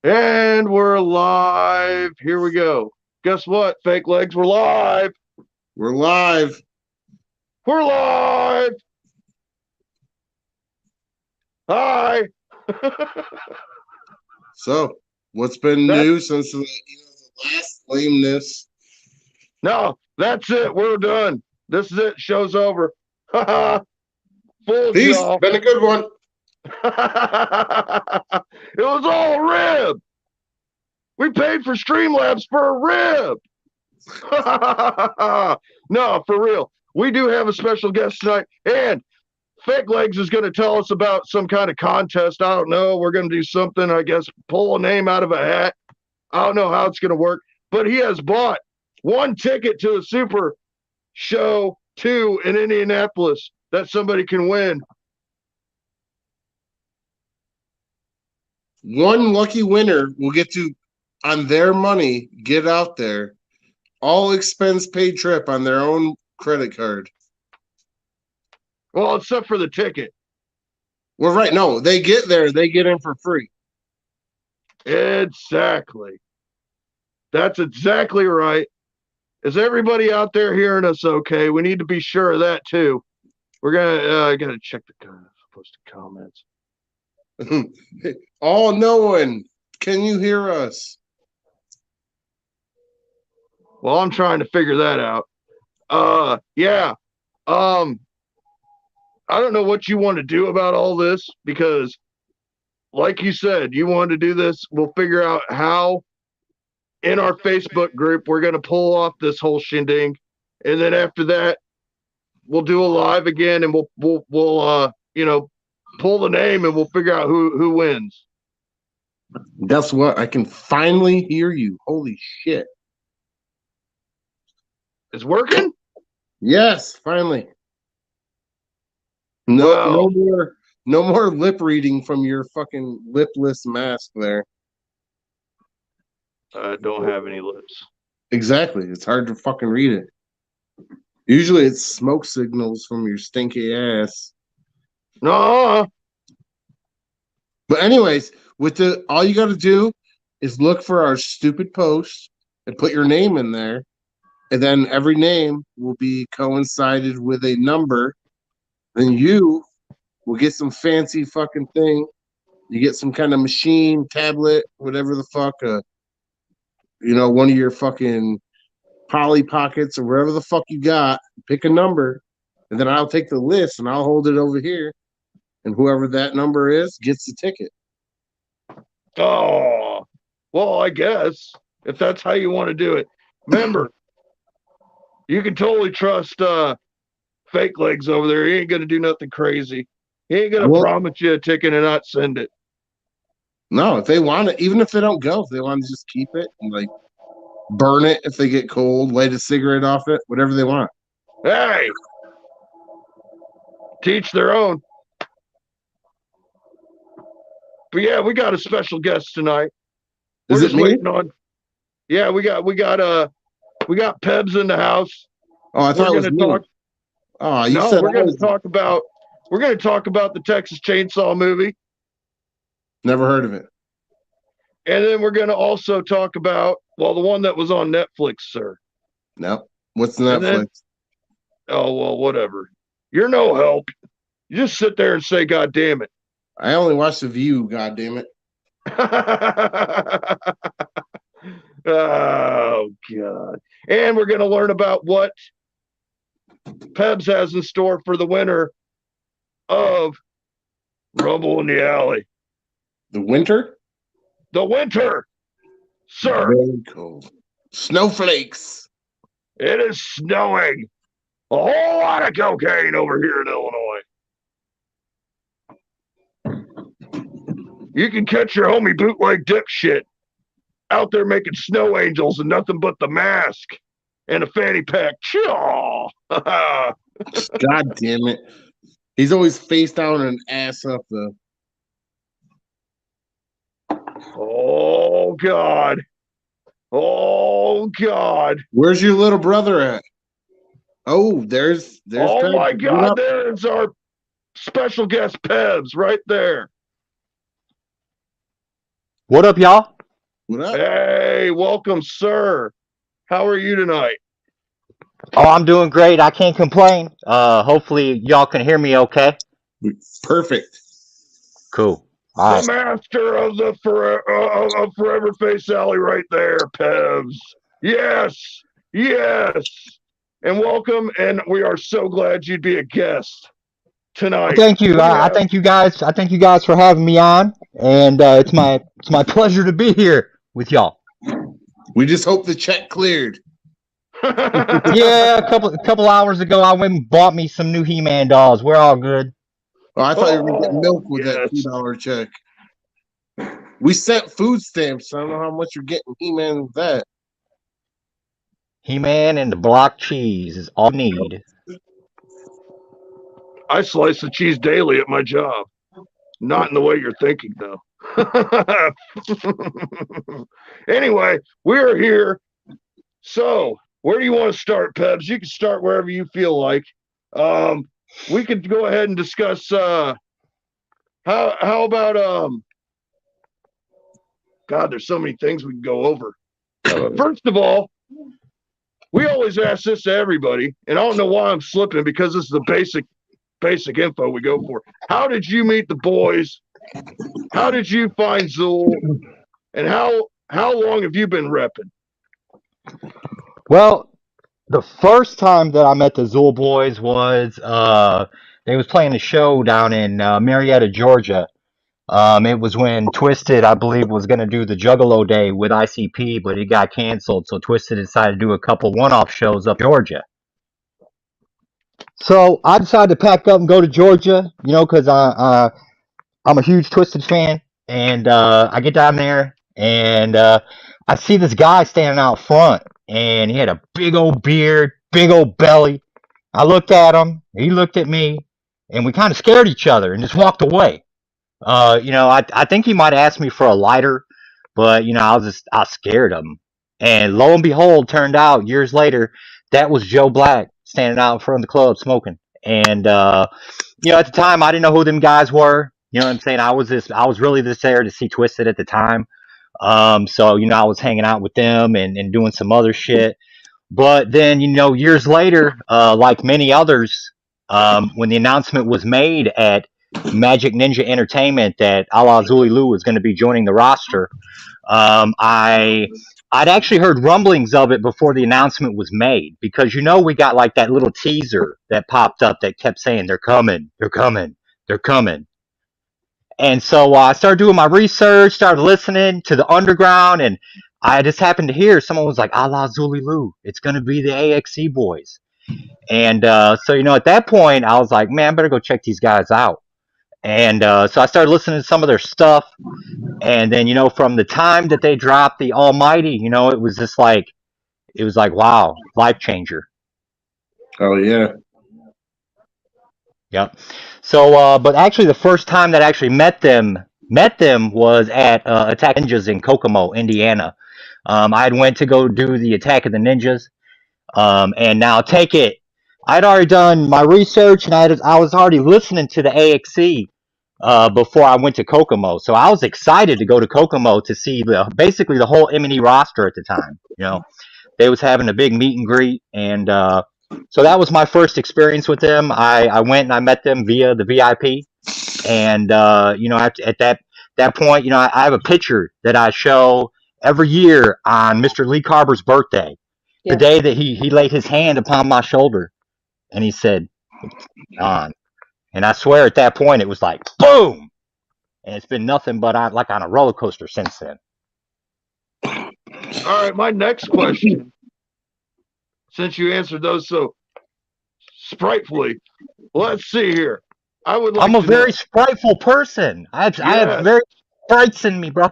And we're live. Here we go. Guess what, fake legs? We're live. We're live. We're live. Hi. So, what's been new since the last lameness? No, that's it. We're done. This is it. Show's over. Fooled Peace. y'all. Been a good one. It was all a rib. We paid for Streamlabs for a rib. No, for real. We do have a special guest tonight, and Fake Legs is going to tell us about some kind of contest. I don't know. We're going to do something, I guess, pull a name out of a hat. I don't know how it's going to work, but he has bought one ticket to a Super Show 2 in Indianapolis that somebody can win. One lucky winner will get to, on their money, get out there. All expense paid trip on their own credit card. Well, except for the ticket. Well, right. No, they get there. They get in for free. Exactly. That's exactly right. Is everybody out there hearing us okay? We need to be sure of that, too. We're going to I got to check the posted comments. All knowing. Can you hear us? Well, I'm trying to figure that out. Yeah. I don't know what you want to do about all this because, like you said, you wanted to do this. We'll figure out how in our Facebook group we're going to pull off this whole shindig, and then after that, we'll do a live again, and we'll pull the name, and we'll figure out who wins. Guess what? I can finally hear you. Holy shit! It's working? Yes, finally. No more lip reading from your fucking lipless mask there. I don't have any lips. Exactly. It's hard to fucking read it. Usually it's smoke signals from your stinky ass. No. But anyways, all you got to do is look for our stupid post and put your name in there. And then every name will be coincided with a number. Then you will get some fancy fucking thing. You get some kind of machine, tablet, whatever the fuck, one of your fucking Polly Pockets or wherever the fuck you got. Pick a number, and then I'll take the list and I'll hold it over here. And whoever that number is gets the ticket. Oh, well, I guess if that's how you want to do it. Remember, you can totally trust Fake Legs over there. He ain't going to do nothing crazy. He ain't going to promise you a ticket and not send it. No, if they want it, even if they don't go, if they want to just keep it and like burn it if they get cold, light a cigarette off it, whatever they want. Hey, teach their own. But yeah, we got a special guest tonight. Is it me? Waiting on. Yeah, we got Pebs in the house. Oh, I thought it was me. Oh, you said we're going to talk about the Texas Chainsaw movie. Never heard of it. And then we're going to also talk about the one that was on Netflix, sir. No, what's Netflix? Oh well, whatever. You're no help. You just sit there and say, "God damn it." I only watch The View, god damn it. Oh, God. And we're going to learn about what Pebs has in store for the winner of Rumble in the Alley. The winter? The winter, sir. Very cold. Snowflakes. It is snowing. A whole lot of cocaine over here in Illinois. You can catch your homie bootleg dipshit out there making snow angels and nothing but the mask and a fanny pack. God damn it. He's always face down and ass up, though. Oh, God. Oh, God. Where's your little brother at? Oh, there's oh, my God. There's our special guest Pebs right there. What up, y'all? What up? Hey, welcome, sir. How are you tonight? Oh, I'm doing great. I can't complain. Hopefully y'all can hear me okay. Perfect. Cool. All The right. master of the of Forever Face Alley right there, Pebs. Yes, yes. And welcome, and we are so glad you'd be a guest Well, tonight. thank you. We I have thank you guys. I thank you guys for having me on, and it's my pleasure to be here with y'all. We just hope the check cleared. Yeah, a couple hours ago, I went and bought me some new He-Man dolls. We're all good. Oh, I thought you were gonna get milk with that yes. $2 check. We sent food stamps. I don't know how much you're getting He-Man with that. He-Man and the block cheese is all you need. I slice the cheese daily at my job. Not in the way you're thinking, though. Anyway, we're here. So, where do you want to start, Pebs? You can start wherever you feel like. We could go ahead and discuss. How about God? There's so many things we can go over. First of all, we always ask this to everybody, and I don't know why I'm slipping because this is the basic info we go for. How did you meet the boys? How did you find Zool? And how long have you been repping? Well, the first time that I met the Zool Boys was they was playing a show down in Marietta, Georgia. It was when Twisted, I believe, was going to do the Juggalo Day with ICP, but it got canceled. So Twisted decided to do a couple one-off shows up in Georgia. So I decided to pack up and go to Georgia, because I'm a huge Twisted fan, and I get down there and I see this guy standing out front, and he had a big old beard, big old belly. I looked at him, he looked at me, and we kind of scared each other and just walked away. I think he might ask me for a lighter, but I was scared of him. And lo and behold, turned out years later that was Joe Black standing out in front of the club smoking. And at the time I didn't know who them guys were. You know what I'm saying? I was really just there to see Twisted at the time. So I was hanging out with them and doing some other shit. But then, years later, like many others, when the announcement was made at Magic Ninja Entertainment that Ala Zulu was going to be joining the roster, I'd actually heard rumblings of it before the announcement was made because we got like that little teaser that popped up that kept saying they're coming, they're coming, they're coming. And so I started doing my research, started listening to the underground, and I just happened to hear someone was like, "Allah Zulu, it's going to be the AXE boys." And so at that point, I was like, "Man, I better go check these guys out." And so I started listening to some of their stuff, and then from the time that they dropped the Almighty, it was just like wow, life changer. Oh yeah. Yep. So, but actually, the first time that I actually met them was at Attack of the Ninjas in Kokomo, Indiana. I had went to go do the Attack of the Ninjas, and now take it. I'd already done my research, and I was already listening to the AXE before I went to Kokomo. So I was excited to go to Kokomo to see basically the whole M&E roster at the time. They was having a big meet and greet, and so that was my first experience with them. I went and I met them via the VIP, and at that point, I have a picture that I show every year on Mr. Lee Carber's birthday, the day that he laid his hand upon my shoulder, and he said, "On." And I swear, at that point, it was like boom, and it's been nothing but like on a roller coaster since then. All right, my next question, since you answered those so spritefully, let's see here. I would like I'm a to very know. spriteful person. I have Yes, very sprites in me, bro.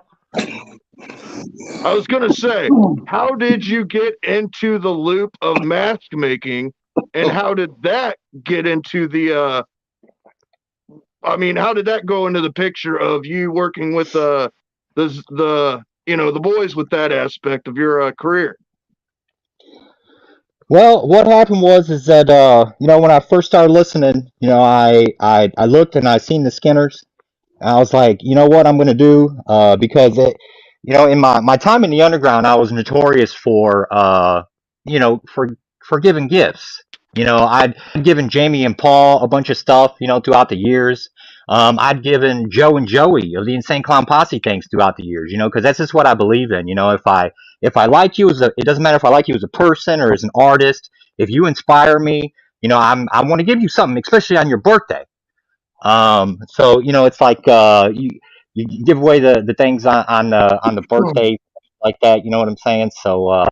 I was going to say, how did you get into the loop of mask making, and how did that get into the? How did that go into the picture of you working with the boys with that aspect of your career? Well, what happened was is that when I first started listening, I looked and I seen the Skinners. And I was like, you know what I'm gonna do? Because in my time in the underground, I was notorious for for giving gifts. I'd given Jamie and Paul a bunch of stuff, throughout the years. I'd given Joe and Joey of the Insane Clown Posse things throughout the years, because that's just what I believe in. If I like you it doesn't matter if I like you as a person or as an artist. If you inspire me, I want to give you something, especially on your birthday. So it's like you give away the things on the birthday like that. You know what I'm saying? So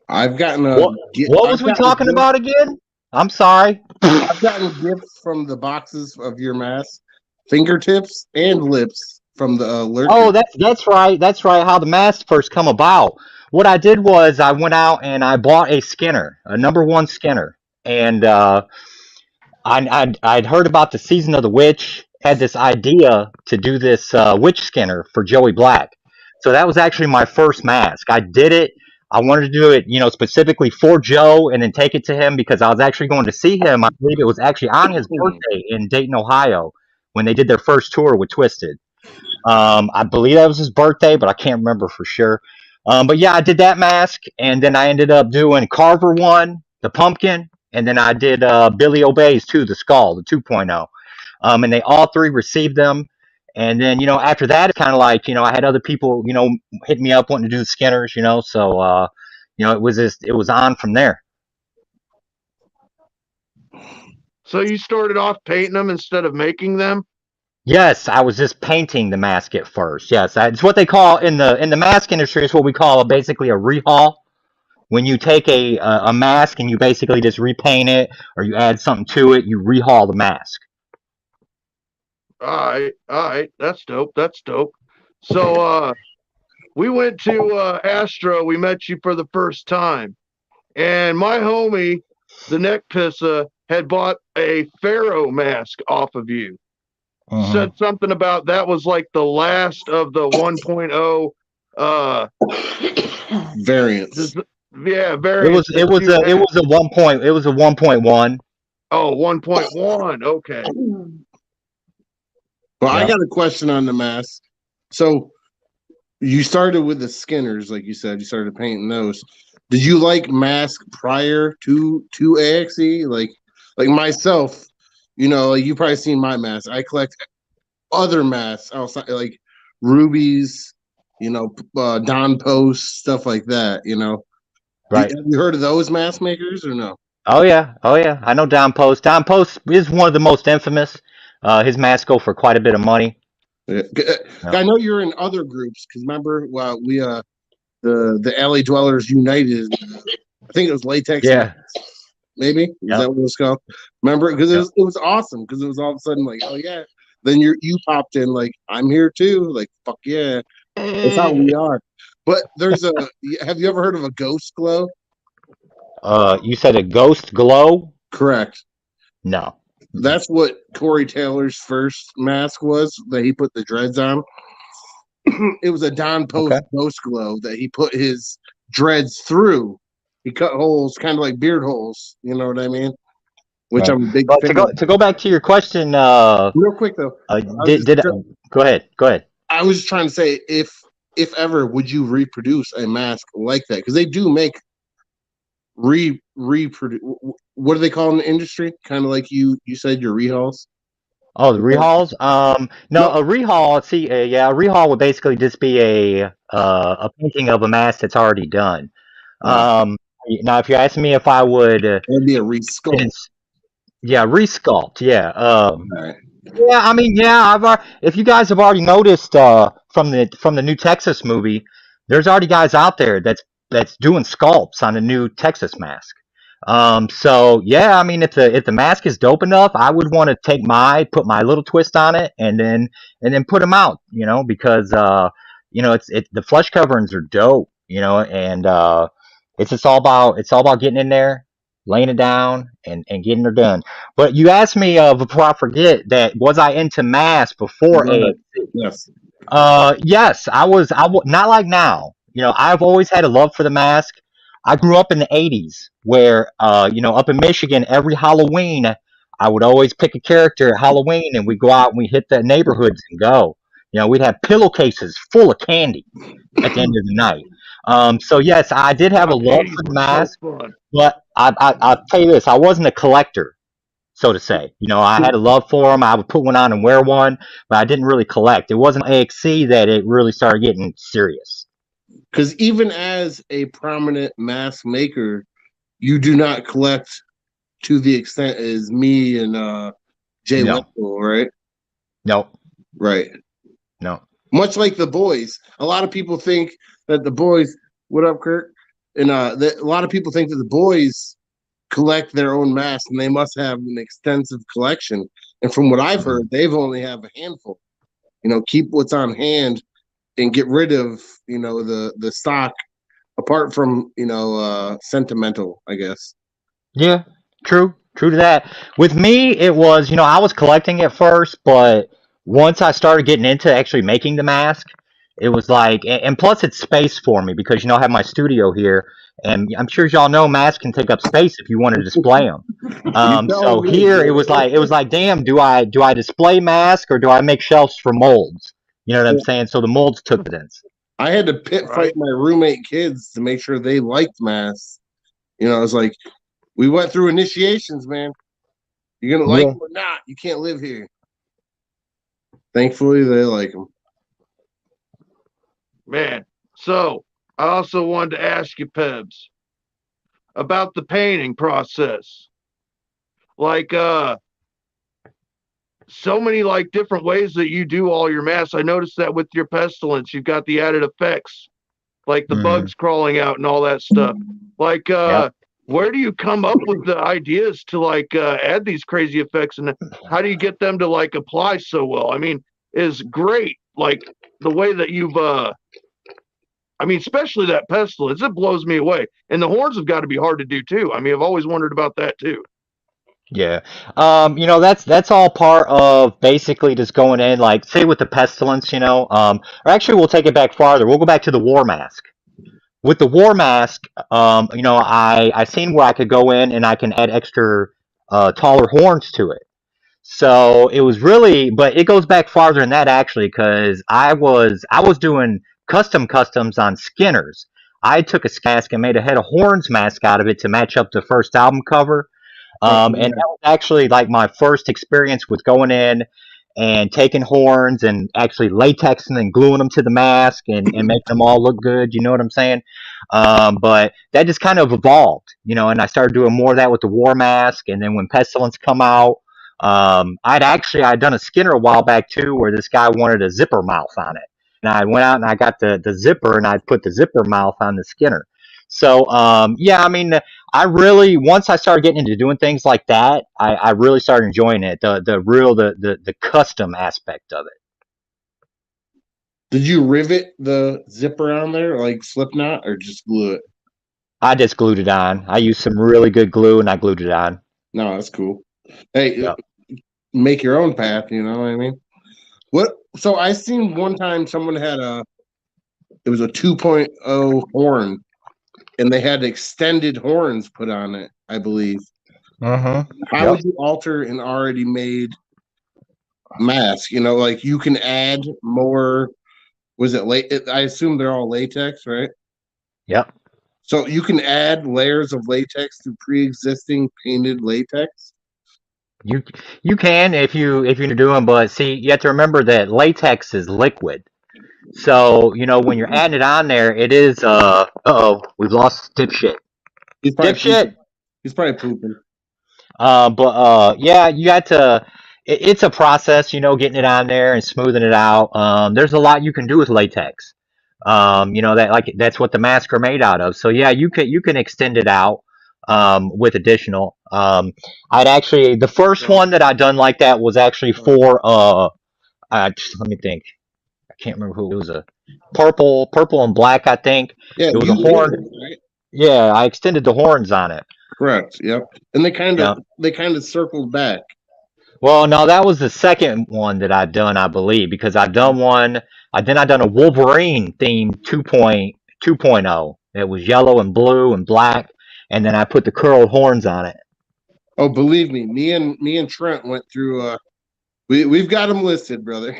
I've gotten a what what was I've we gotten a talking gift. about again? I'm sorry. I've gotten gifts from the boxes of your mask, fingertips and lips from the lurkers. Oh, that's right. That's right. How the mask first come about. What I did was I went out and I bought a Skinner, a number one Skinner, and I'd heard about the season of the witch, had this idea to do this witch Skinner for Joey Black. So that was actually my first mask. I did it. I wanted to do it, specifically for Joe and then take it to him because I was actually going to see him. I believe it was actually on his birthday in Dayton, Ohio, when they did their first tour with Twisted. I believe that was his birthday, but I can't remember for sure. But yeah, I did that mask, and then I ended up doing Carver one, the pumpkin, and then I did Billy Obeys too, the skull, the 2.0. And they all three received them. And then after that, it's kind of like I had other people hit me up wanting to do the Skinners, so it was on from there. So you started off painting them instead of making them? Yes, I was just painting the mask at first. Yes, it's what they call in the mask industry. It's what we call basically a rehaul. When you take a mask and you basically just repaint it or you add something to it, you rehaul the mask. All right, that's dope. That's dope. So we went to Astro. We met you for the first time, and my homie, the neck pissa, had bought a pharaoh mask off of you. Mm-hmm. Said something about that was like the last of the 1.0 variants. Yeah, It variants was it that was you a it had. was a 1.1. Oh, 1.1. Okay. Well, I Yeah. got a question on the mask. So you started with the Skinners, like you said. You started painting those. Did you like mask prior to AXE? Like myself, like you probably seen my mask. I collect other masks outside, like rubies, Don Post stuff like that. Right. Have you heard of those mask makers or no? Oh yeah. Oh yeah. I know Don Post. Don Post is one of the most infamous. His masks go for quite a bit of money. Yeah. Yeah. I know you're in other groups because remember, well, we the Alley Dwellers United. I think it was Latex. Yeah. Maybe is Yep. that what it was called? Remember, because Yep. it was awesome because it was all of a sudden like, oh yeah. Then you popped in like I'm here too. Like fuck yeah, that's how we are. But there's a. Have you ever heard of a ghost glow? You said a ghost glow? Correct. No. That's what Corey Taylor's first mask was that he put the dreads on. It was a Don Okay. Post ghost glow that he put his dreads through. He cut holes, kind of like beard holes. You know what I mean? Which Right. I'm a big But fan of. to go back to your question, Real quick though, did go ahead? Go ahead. I was just trying to say if ever would you reproduce a mask like that because they do make reproduce. What do they call in the industry? Kind of like you said your rehauls. Oh, the rehauls. No, No, a rehaul. See, yeah, a rehaul would basically just be a painting of a mask that's already done. uh, Now, if you're asking me if I would, it'd be a resculpt. yeah, resculpt. Yeah. All right. Yeah. I mean, yeah. If you guys have already noticed, from the new Texas movie, there's already guys out there that's doing sculpts on the new Texas mask. So yeah, I mean, if the mask is dope enough, I would want to put my little twist on it, and then put them out. Because the flesh coverings are dope. And it's all about getting in there, laying it down, and getting it done. But you asked me before I forget that was I into mask before Go ahead. AXC? Yes. Yes, I was. Not like now. I've always had a love for the mask. I grew up in the '80s, where up in Michigan, every Halloween, I would always pick a character at Halloween, and we'd go out and we hit the neighborhoods and go. We'd have pillowcases full of candy at the end of the night. So yes, I did have a God, love 80s for the were so mask, fun. but I'll tell you this: I wasn't a collector, so to say. I had a love for them. I would put one on and wear one, but I didn't really collect. It wasn't AXC that it really started getting serious. Because even as a prominent mask maker, you do not collect to the extent as me and Jay No, Wetzel, right? no, Right. no. Much like the boys, a lot of people think that the boys. What up, Kurt? And a lot of people think that the boys collect their own masks, and they must have an extensive collection. And from what I've heard, they've only have a handful. Keep what's on hand and get rid of the stock. Apart from sentimental, I guess. Yeah, true to that. With me, it was I was collecting at first, but once I started getting into actually making the mask, it was like, and plus it's space for me because I have my studio here, and I'm sure y'all know masks can take up space if you want to display them. You So telling me, here it was like, damn, do I display mask or do I make shelves for molds? You know what I'm saying? So the molds took precedence. I had to pit fight my roommate kids to make sure they liked masks. It's like we went through initiations, man. You're gonna like Yeah. them or not. You can't live here. Thankfully, they like them. Man, so I also wanted to ask you, Pebs, about the painting process. Like, so many like different ways that you do all your masks. I noticed that with your pestilence, you've got the added effects, like the bugs crawling out and all that stuff. Like, Yep. where do you come up with the ideas to like add these crazy effects, and how do you get them to like apply so well? I mean, is great. Like the way that you've especially that pestilence, it blows me away. And the horns have got to be hard to do too. I mean, I've always wondered about that too. Yeah. That's all part of basically just going in, like, say with the pestilence, or actually we'll take it back farther. We'll go back to the war mask. With the war mask, I seen where I could go in and I can add extra taller horns to it. So it was really, but it goes back farther than that actually, because I was doing customs on Skinners. I took a mask and made a head of horns mask out of it to match up the first album cover. And that was actually like my first experience with going in and taking horns and actually latexing and gluing them to the mask and making them all look good. You know what I'm saying? But that just kind of evolved, and I started doing more of that with the war mask. And then when Pestilence come out, I'd done a Skinner a while back too, where this guy wanted a zipper mouth on it. And I went out and I got the zipper and I put the zipper mouth on the Skinner. So, yeah, I really, once I started getting into doing things like that, I really started enjoying it. The custom aspect of it. Did you rivet the zipper on there like Slipknot, or just glue it? I just glued it on. I used some really good glue and I glued it on. No, that's cool. Hey, Yep. make your own path. You know what I mean? What? So I seen one time someone had it was a 2.0 horn, and they had extended horns put on it, I believe. How would you alter an already made mask? Like you can add more. Was it late? I assume they're all latex, right? Yep. So you can add layers of latex to pre-existing painted latex. You can if you're doing, but see, you have to remember that latex is liquid. So, when you're adding it on there, it is we've lost dipshit. He's probably Dipshit. pooping. He's probably pooping. But yeah, you got to. It's a process, getting it on there and smoothing it out. There's a lot you can do with latex. That's what the masks are made out of. So yeah, you can extend it out with additional. The first one that I done like that was actually for let me think. I can't remember who it was. A purple and black, I think. Yeah, It was a horn. Right? Yeah, I extended the horns on it. Correct. Yep. And they kind of circled back. Well, no, that was the second one that I'd done, I believe, because I've done one. I done a Wolverine theme 2.0. that was yellow and blue and black, and then I put the curled horns on it. Oh, believe me, me and Trent went through. We've got them listed, brother.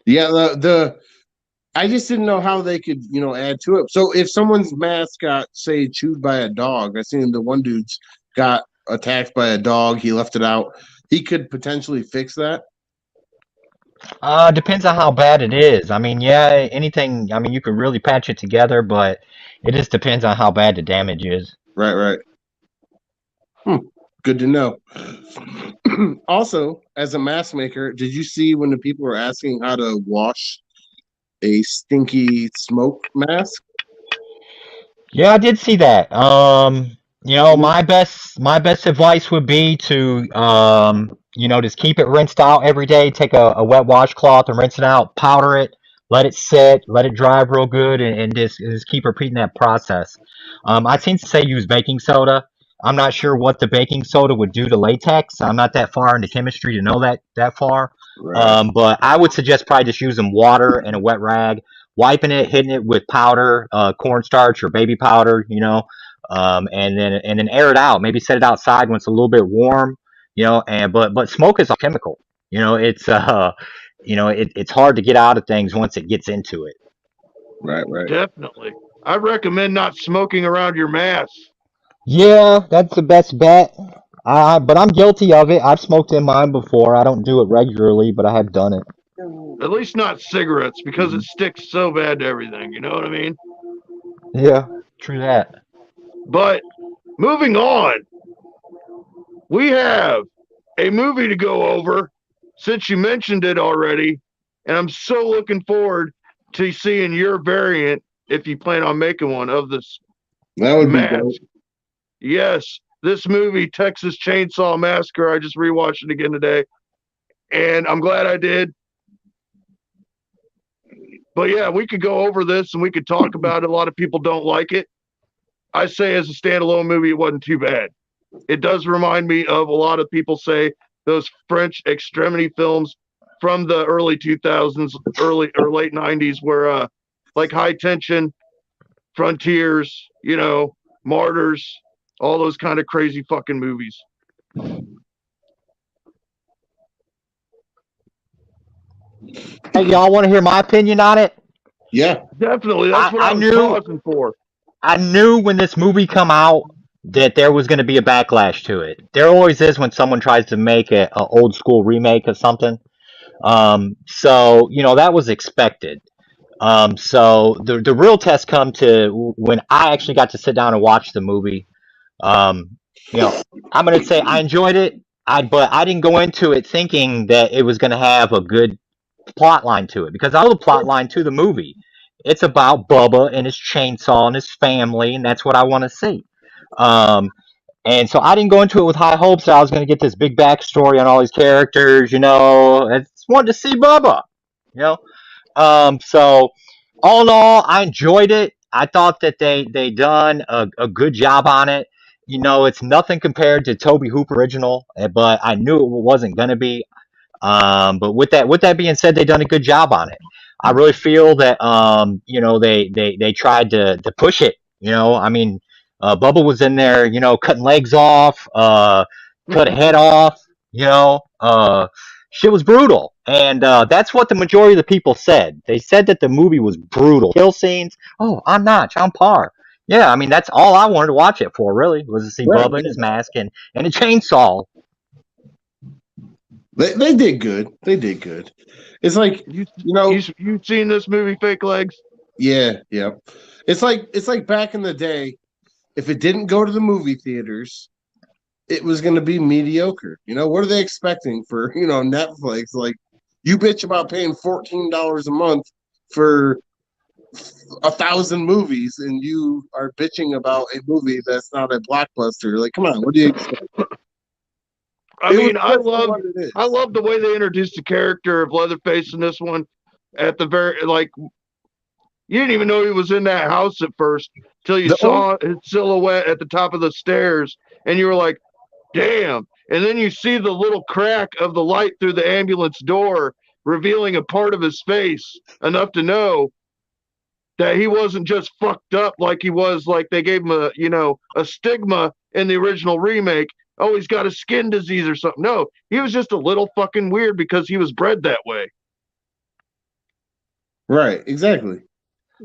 Yeah, the I just didn't know how they could, add to it. So if someone's mask got, say, chewed by a dog, I seen the one dude's got attacked by a dog. He left it out. He could potentially fix that. Depends on how bad it is. I mean, yeah, anything. I mean, you can really patch it together, but it just depends on how bad the damage is. Right, right. Good to know. Also, as a mask maker, did you see when the people were asking how to wash a stinky smoke mask? Yeah, I did see that. My best advice would be to just keep it rinsed out every day. Take a wet washcloth and rinse it out, powder it, let it sit, let it dry real good, and just keep repeating that process. I seem to say use baking soda. I'm not sure what the baking soda would do to latex. I'm not that far into chemistry to know that far. Right, But I would suggest probably just using water and a wet rag, wiping it, hitting it with powder, cornstarch or baby powder, and then air it out. Maybe set it outside when it's a little bit warm, but smoke is a chemical. It's hard to get out of things once it gets into it. right, right. Definitely. I recommend not smoking around your mask. Yeah, that's the best bet. But I'm guilty of it. I've smoked in mine before. I don't do it regularly, but I have done it. At least not cigarettes because it sticks so bad to everything. You know what I mean? Yeah, true that. But moving on, we have a movie to go over since you mentioned it already. And I'm so looking forward to seeing your variant if you plan on making one of this That would be mask. dope. Yes, this movie, Texas Chainsaw Massacre, I just rewatched it again today. And I'm glad I did. But yeah, we could go over this and we could talk about it. A lot of people don't like it. I say as a standalone movie, it wasn't too bad. It does remind me of a lot of people say those French extremity films from the early 2000s, early or late 90s, where like High Tension, Frontiers, Martyrs, all those kind of crazy fucking movies. Hey, y'all want to hear my opinion on it? Yeah. Definitely, that's what I I was knew pausing for. I knew when this movie come out that there was going to be a backlash to it. There always is when someone tries to make a old school remake of something. So that was expected. So the real test come to when I actually got to sit down and watch the movie. Um, you know, I'm gonna say I enjoyed it. But I didn't go into it thinking that it was gonna have a good plot line to it because I know the plot line to the movie. It's about Bubba and his chainsaw and his family, and that's what I want to see. Um, and so I didn't go into it with high hopes that I was going to get this big backstory on all these characters. I just wanted to see Bubba. You know, so all in all, I enjoyed it. I thought that they done a good job on it. It's nothing compared to Toby Hooper original, but I knew it wasn't going to be. But with that being said, they done a good job on it. I really feel that they tried to push it. I mean, Bubba was in there, cutting legs off, cut a head off. Shit was brutal, and that's what the majority of the people said. They said that the movie was brutal, kill scenes. Oh, on notch, on par. Yeah, I mean that's all I wanted to watch it for. Really, was to see Right. Bubba and his mask and a chainsaw. They did good. They did good. It's like, You've seen this movie, Fake Legs? yeah, yeah. It's like back in the day, if it didn't go to the movie theaters, it was going to be mediocre. What are they expecting for, Netflix? Like, you bitch about paying $14 a month for 1,000 movies, and you are bitching about a movie that's not a blockbuster. Like, come on, what do you expect? I It mean, was good for what it is. I love the way they introduced the character of Leatherface in this one. At the very you didn't even know he was in that house at first till you The only, saw his silhouette at the top of the stairs, and you were like, "Damn!" And then you see the little crack of the light through the ambulance door, revealing a part of his face enough to know that he wasn't just fucked up like he was, like they gave him a stigma in the original remake. Oh, he's got a skin disease or something. No, he was just a little fucking weird because he was bred that way. Right, exactly.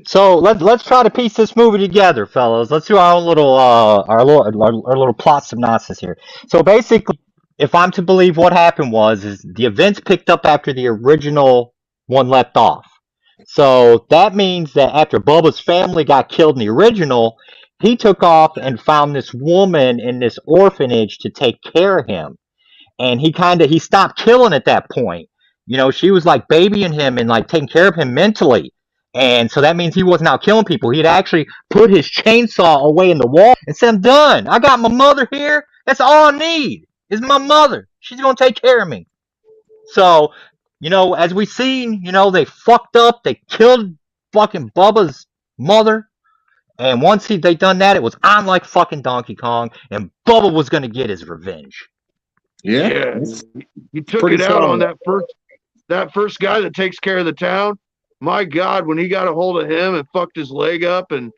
So let's try to piece this movie together, fellas. Let's do our own little our little plot synopsis here. So basically, if I'm to believe what happened is the events picked up after the original one left off. So that means that after Bubba's family got killed in the original, he took off and found this woman in this orphanage to take care of him. And he stopped killing at that point. She was like babying him and like taking care of him mentally. And so that means he wasn't out killing people. He'd actually put his chainsaw away in the wall and said, I'm done. I got my mother here. That's all I need is my mother. She's going to take care of me. So, as we seen, they fucked up. They killed fucking Bubba's mother. And once they done that, it was on like fucking Donkey Kong. And Bubba was going to get his revenge. Yeah. He took it out on that first guy that takes care of the town. My God, when he got a hold of him and fucked his leg up, and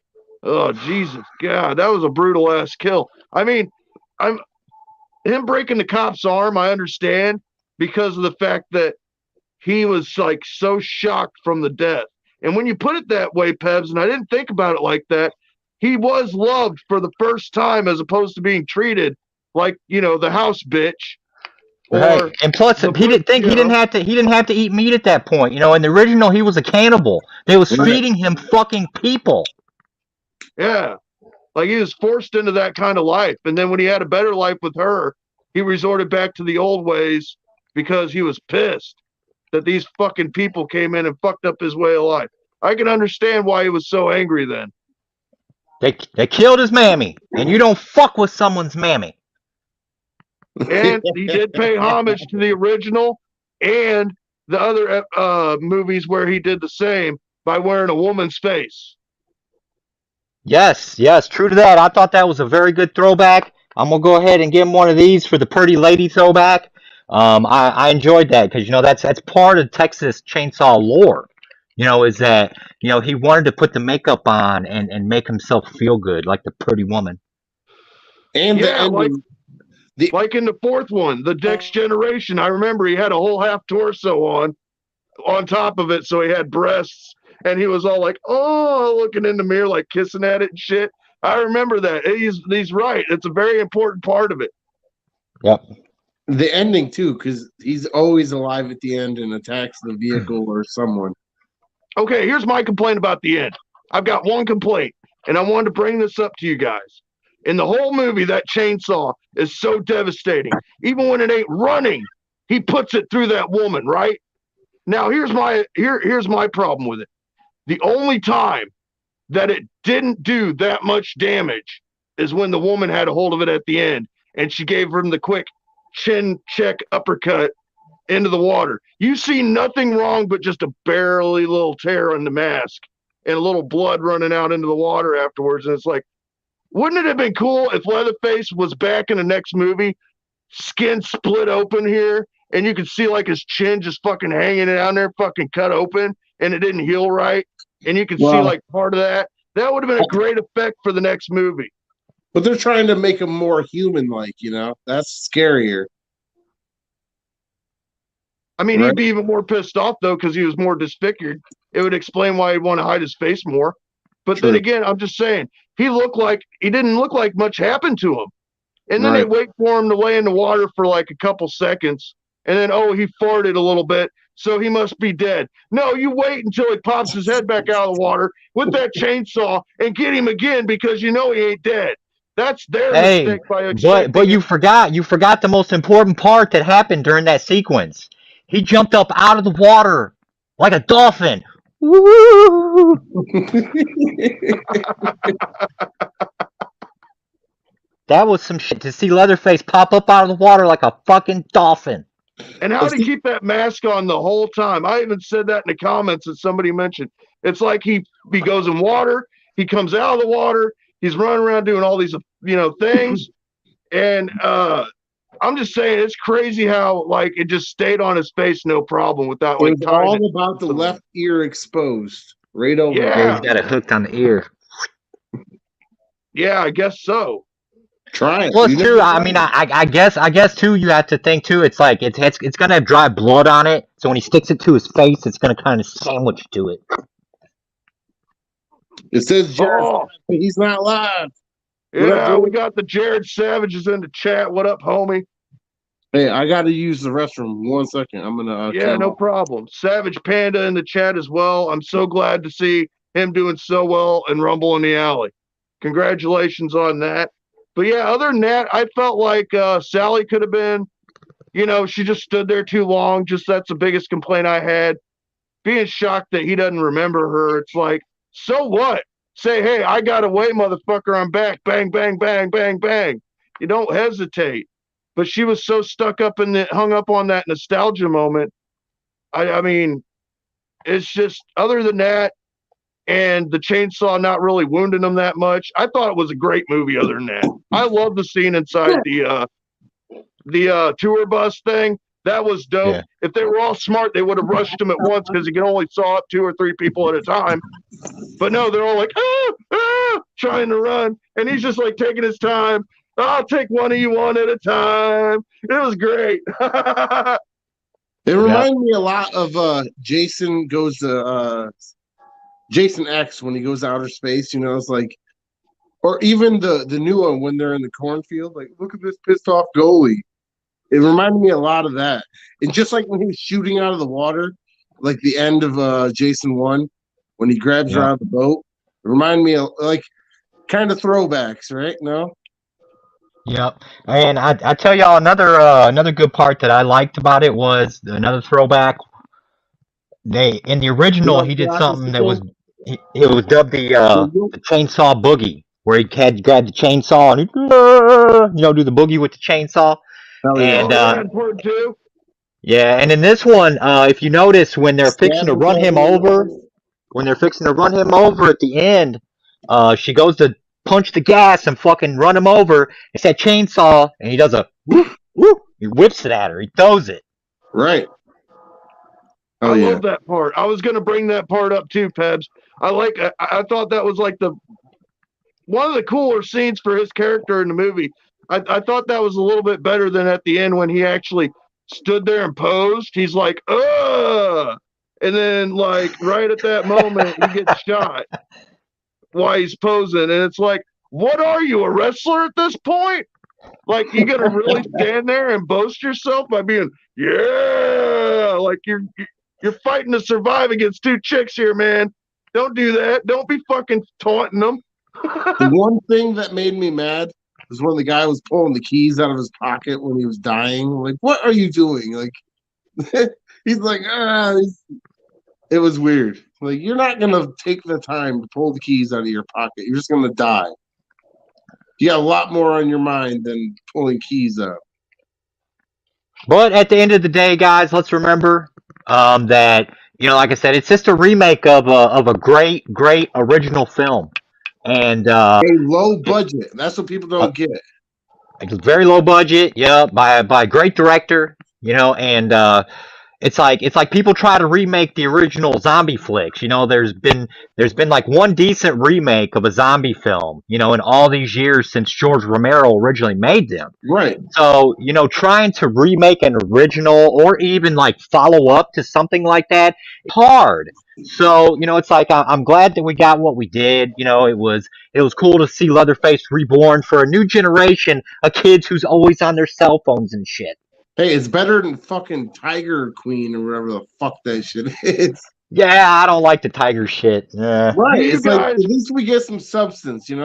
oh Jesus, God, that was a brutal ass kill. I mean, him breaking the cop's arm, I understand because of the fact that he was like so shocked from the death. And when you put it that way, Pebs, and I didn't think about it like that, he was loved for the first time as opposed to being treated like the house bitch. Right. And plus, he didn't have to eat meat at that point. In the original, he was a cannibal. They was feeding him fucking people. Yeah, like he was forced into that kind of life, and then when he had a better life with her, he resorted back to the old ways because he was pissed that these fucking people came in and fucked up his way of life. I can understand why he was so angry then. They killed his mammy, and you don't fuck with someone's mammy. And he did pay homage to the original and the other movies where he did the same by wearing a woman's face. Yes, true to that. I thought that was a very good throwback. I'm going to go ahead and give him one of these for the pretty lady throwback. I enjoyed that because, that's part of Texas Chainsaw lore, is that, he wanted to put the makeup on and make himself feel good like the pretty woman. And like in the fourth one, the Next Generation, I remember he had a whole half torso on top of it, so he had breasts, and he was all like, oh, looking in the mirror, like kissing at it and shit. I remember that. He's right. It's a very important part of it. Yep. The ending, too, because he's always alive at the end and attacks the vehicle or someone. Okay, here's my complaint about the end. I've got one complaint, and I wanted to bring this up to you guys. In the whole movie, that chainsaw is so devastating. Even when it ain't running, he puts it through that woman, right? Now, here's my problem with it. The only time that it didn't do that much damage is when the woman had a hold of it at the end, and she gave him the quick chin check uppercut into the water. You see nothing wrong but just a barely little tear on the mask and a little blood running out into the water afterwards. And it's like, wouldn't it have been cool if Leatherface was back in the next movie, skin split open here, and you could see like his chin just fucking hanging down there, fucking cut open, and it didn't heal right, and you could see like part of that? That would have been a great effect for the next movie. But they're trying to make him more human-like, That's scarier. I mean, He'd be even more pissed off, though, because he was more disfigured. It would explain why he'd want to hide his face more. But then again, I'm just saying, he didn't look like much happened to him. And then they wait for him to lay in the water for like a couple seconds. And then, he farted a little bit, so he must be dead. No, you wait until he pops his head back out of the water with that chainsaw and get him again because you know he ain't dead. That's their mistake by expecting. But you forgot the most important part that happened during that sequence. He jumped up out of the water like a dolphin. Woo! That was some shit to see Leatherface pop up out of the water like a fucking dolphin. And how did he keep that mask on the whole time? I even said that in the comments that somebody mentioned. It's like he goes in water, he comes out of the water, he's running around doing all these things, and I'm just saying it's crazy how like it just stayed on his face no problem without like it's all about the left ear exposed. right over. Yeah, he's Yeah, got it hooked on the ear. yeah, I guess so. Try it. Plus, You too, never I tried mean, it. I guess too, you have to think too. It's like it's gonna have dry blood on it, so when he sticks it to his face, it's gonna kind of sandwich to it. It says Jared, Oh, but he's not live. What up, yeah, we Jared? got the Jared Savages in the chat. What up, homie? Hey, I got to use the restroom. 1 second. I'm gonna Yeah, count no off. problem. Savage Panda in the chat as well. I'm so glad to see him doing so well in Rumble in the Alley. Congratulations on that. But yeah, other than that, I felt like Sally could have been, she just stood there too long. Just that's the biggest complaint I had. Being shocked that he doesn't remember her. It's like, so what? Say, hey, I got away, motherfucker. I'm back. Bang, bang, bang, bang, bang. You don't hesitate. But she was so hung up on that nostalgia moment. I mean, it's just other than that, and the chainsaw not really wounding him that much. I thought it was a great movie. Other than that, I love the scene inside the tour bus thing. That was dope. Yeah. If they were all smart, they would have rushed him at once because he can only saw up 2 or 3 people at a time. But no, they're all like, trying to run. And he's just like taking his time. I'll take one of you one at a time. It was great. It reminded me a lot of Jason goes to Jason X when he goes to outer space. You know, it's like, or even the new one when they're in the cornfield. Like, look at this pissed off goalie. It reminded me a lot of that. And just like when he was shooting out of the water, like the end of Jason 1, when he grabs her out of the boat, it reminded me of like kind of throwbacks, right? No? Yep. And I tell y'all another good part that I liked about it was another throwback. They in the You original like he did the something that thing? it was dubbed the chainsaw boogie, where he had grabbed the chainsaw and do the boogie with the chainsaw. Hell yeah. And Oh, yeah, in part 2. yeah, and in this one, if you notice when they're fixing Stab to the run him devil in the over, face. at the end, she goes to punch the gas and fucking run him over. It's that chainsaw, and he does a whoop whoop. He whips it at her. He throws it. Right. I Oh yeah. love that part. I was going to bring that part up too, Pebs. I thought that was like one of the cooler scenes for his character in the movie. I thought that was a little bit better than at the end when he actually stood there and posed. He's like, ugh. And then, like, right at that moment, he gets shot while he's posing. And it's like, what are you, a wrestler at this point? Like, you gonna really stand there and boast yourself by being, yeah, like you're fighting to survive against 2 chicks here, man. Don't do that. Don't be fucking taunting them. The one thing that made me mad was when the guy was pulling the keys out of his pocket when he was dying. Like, what are you doing? Like, he's like, it was weird. Like, you're not gonna take the time to pull the keys out of your pocket. You're just gonna die. You got a lot more on your mind than pulling keys out. But at the end of the day, guys, let's remember that like I said, it's just a remake of a great original film, and A low budget. That's what people don't get. it's very low budget. Yeah, by a great director. And it's like people try to remake the original zombie flicks. There's been like one decent remake of a zombie film, in all these years since George Romero originally made them. Right. So, trying to remake an original or even like follow up to something like that, it's hard. So, it's like I'm glad that we got what we did. It was cool to see Leatherface reborn for a new generation of kids who's always on their cell phones and shit. Hey, it's better than fucking Tiger Queen or whatever the fuck that shit is. Yeah, I don't like the tiger shit. Right. It's like at least we get some substance, Give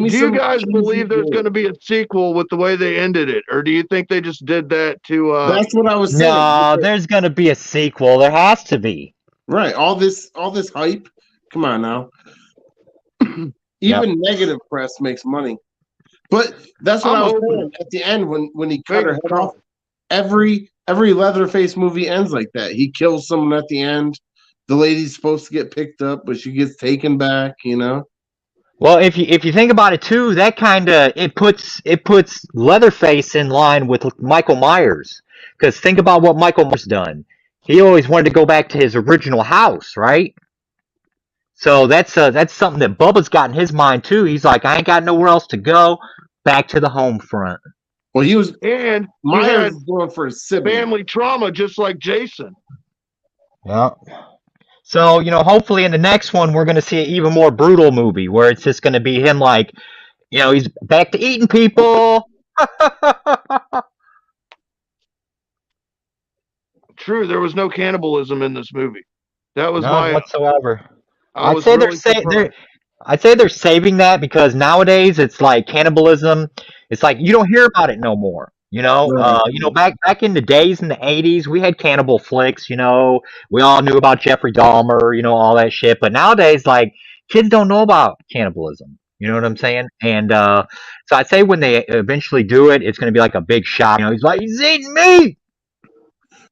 me do some. you guys believe there's going to be a sequel with the way they ended it, or do you think they just did that to? That's what I was saying. No, there's going to be a sequel. There has to be. Right. All this hype. Come on now. Even negative press makes money. But that's what I was saying at the end when he cut her head off. Every Leatherface movie ends like that. He kills someone at the end. The lady's supposed to get picked up, but she gets taken back. Well, if you think about it too, that kind of it puts Leatherface in line with Michael Myers, because think about what Michael Myers done. He always wanted to go back to his original house, right? So that's something that Bubba's got in his mind too. He's like, I ain't got nowhere else to go. Back to the home front. Well, he was And he Myers had was going for his sibling. family trauma just like Jason. Yeah. So, hopefully in the next one we're gonna see an even more brutal movie where it's just gonna be him like, he's back to eating people. True, there was no cannibalism in this movie. That was None my. whatsoever. I I'd was say they're really sa- they're surprised. I'd say they're saving that because nowadays it's like cannibalism. It's like you don't hear about it no more. Right. Back in the days in the '80s, we had cannibal flicks. We all knew about Jeffrey Dahmer. All that shit. But nowadays, like kids don't know about cannibalism. You know what I'm saying? And so I'd say when they eventually do it, it's going to be like a big shock. He's like, he's eating meat.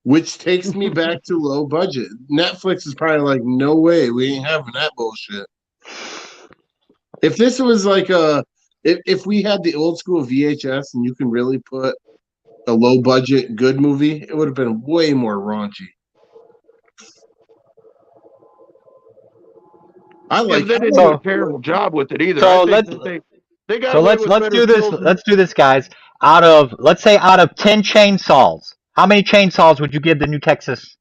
Which takes me back to low budget. Netflix is probably like, no way, we ain't having that bullshit. If this was like if we had the old school VHS and you can really put a low budget good movie, it would have been way more raunchy. Yeah, but they I didn't like do a So terrible job with it either. I so think let's that they got So away let's with let's better do this. kills than Let's do this, guys. Out of 10 chainsaws, how many chainsaws would you give the new Texas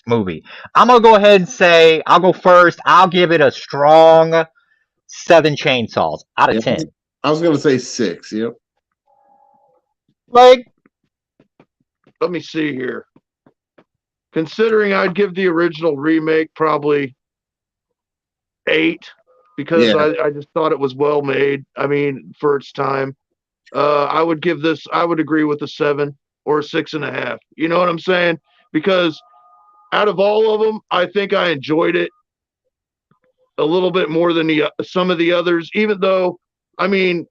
movie? I'm gonna go ahead and say I'll go first. I'll give it a strong 7 chainsaws out of yeah, 10. I was gonna say 6, yep. Like, let me see here. Considering I'd give the original remake probably 8 because Yeah. I just thought it was well made. I mean, for its time. I would give this. I would agree with a 7 or a 6.5. You know what I'm saying? Because out of all of them, I think I enjoyed it a little bit more than some of the others. Even though, I mean,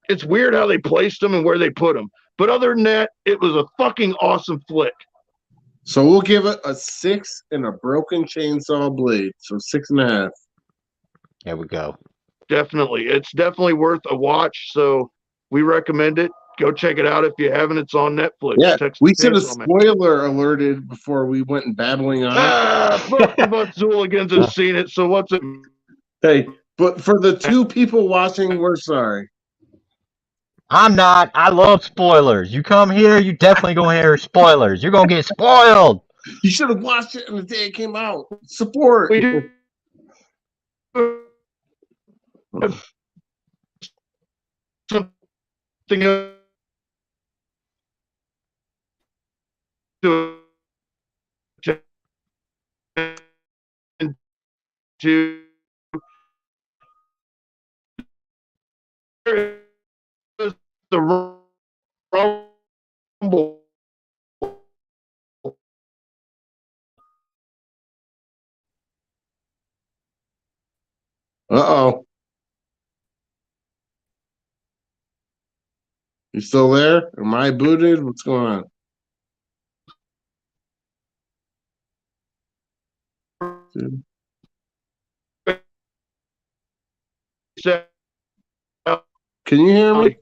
it's weird how they placed them and where they put them. But other than that, it was a fucking awesome flick. So we'll give it a 6 and a broken chainsaw blade. So 6.5. there we go. Definitely, it's definitely worth a watch. So we recommend it. Go check it out if you haven't. It's on Netflix. Yeah, Texas we should have Chainsaw Massacre. spoiler alerted before we went and babbling on. Most of us hooligans have seen it. So what's it? Hey, but for the 2 people watching, we're sorry. I'm not. I love spoilers. You come here, you definitely gonna hear spoilers. You're gonna get spoiled. You should have watched it on the day it came out. Support. We do something to the rumble. Uh-oh. You still there? Am I booted? What's going on? Can you hear me?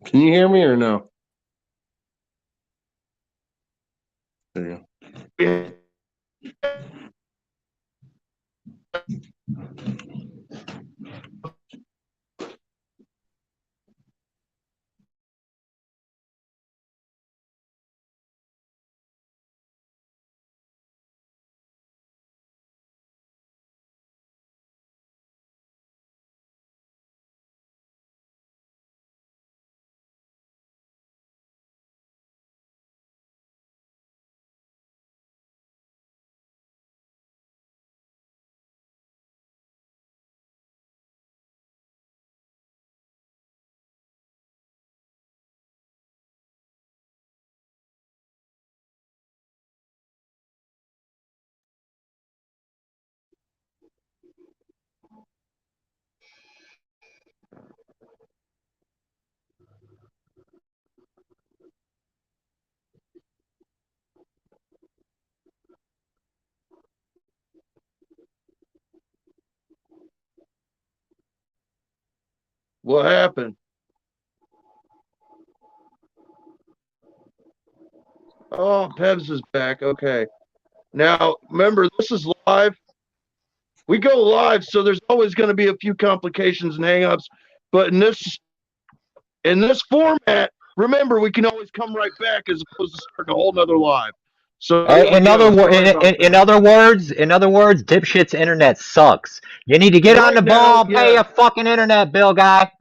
Can you hear me or no? There you What happened? Oh, Pebs is back. Okay. Now, remember, this is live. We go live, so there's always going to be a few complications and hangups. But in this format, remember, we can always come right back as opposed to starting a whole nother live. So there we In go. other Sorry about that. in other words, dipshit's internet sucks. You need to get on Right the now, ball, pay yeah. a fucking internet bill, guy.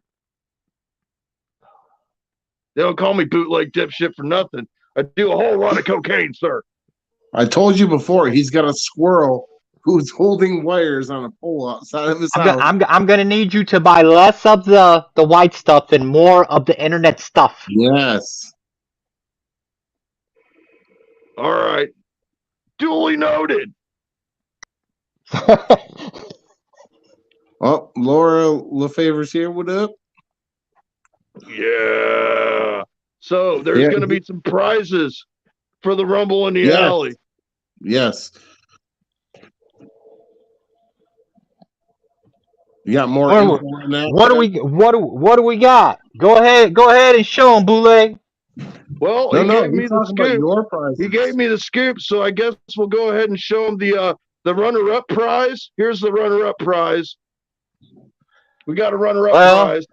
They don't call me bootleg dipshit for nothing. I do a whole lot of cocaine, sir. I told you before, he's got a squirrel who's holding wires on a pole outside of his house. I'm gonna need you to buy less of the white stuff and more of the internet stuff. Yes. All right. Duly noted. Oh, Laura LaFavor's here. What up? Yeah. So there's going to be some prizes for the Rumble in the Alley. Yes. You got more info on that? What do we got? Go ahead and show them, Boule. Well, No, he no, gave me he's the talking about scoop. your prizes. He gave me the scoop, so I guess we'll go ahead and show him the runner-up prize. Here's the runner-up prize. We got a runner-up prize.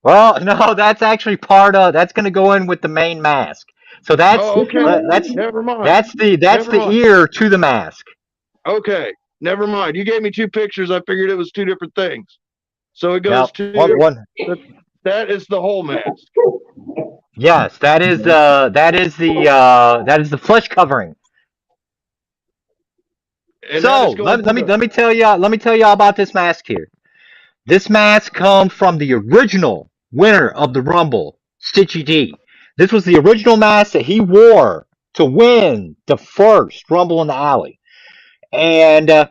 Well, no, that's actually part of. That's going to go in with the main mask. So that's okay. that's Never mind. That's the ear to the mask. Okay, never mind. You gave me two pictures. I figured it was two different things. So it goes to one. That is the whole mask. Yes, that is the flesh covering. And so let me tell y'all about this mask here. This mask comes from the original winner of the Rumble, Stitchy D. This was the original mask that he wore to win the first Rumble in the Alley. And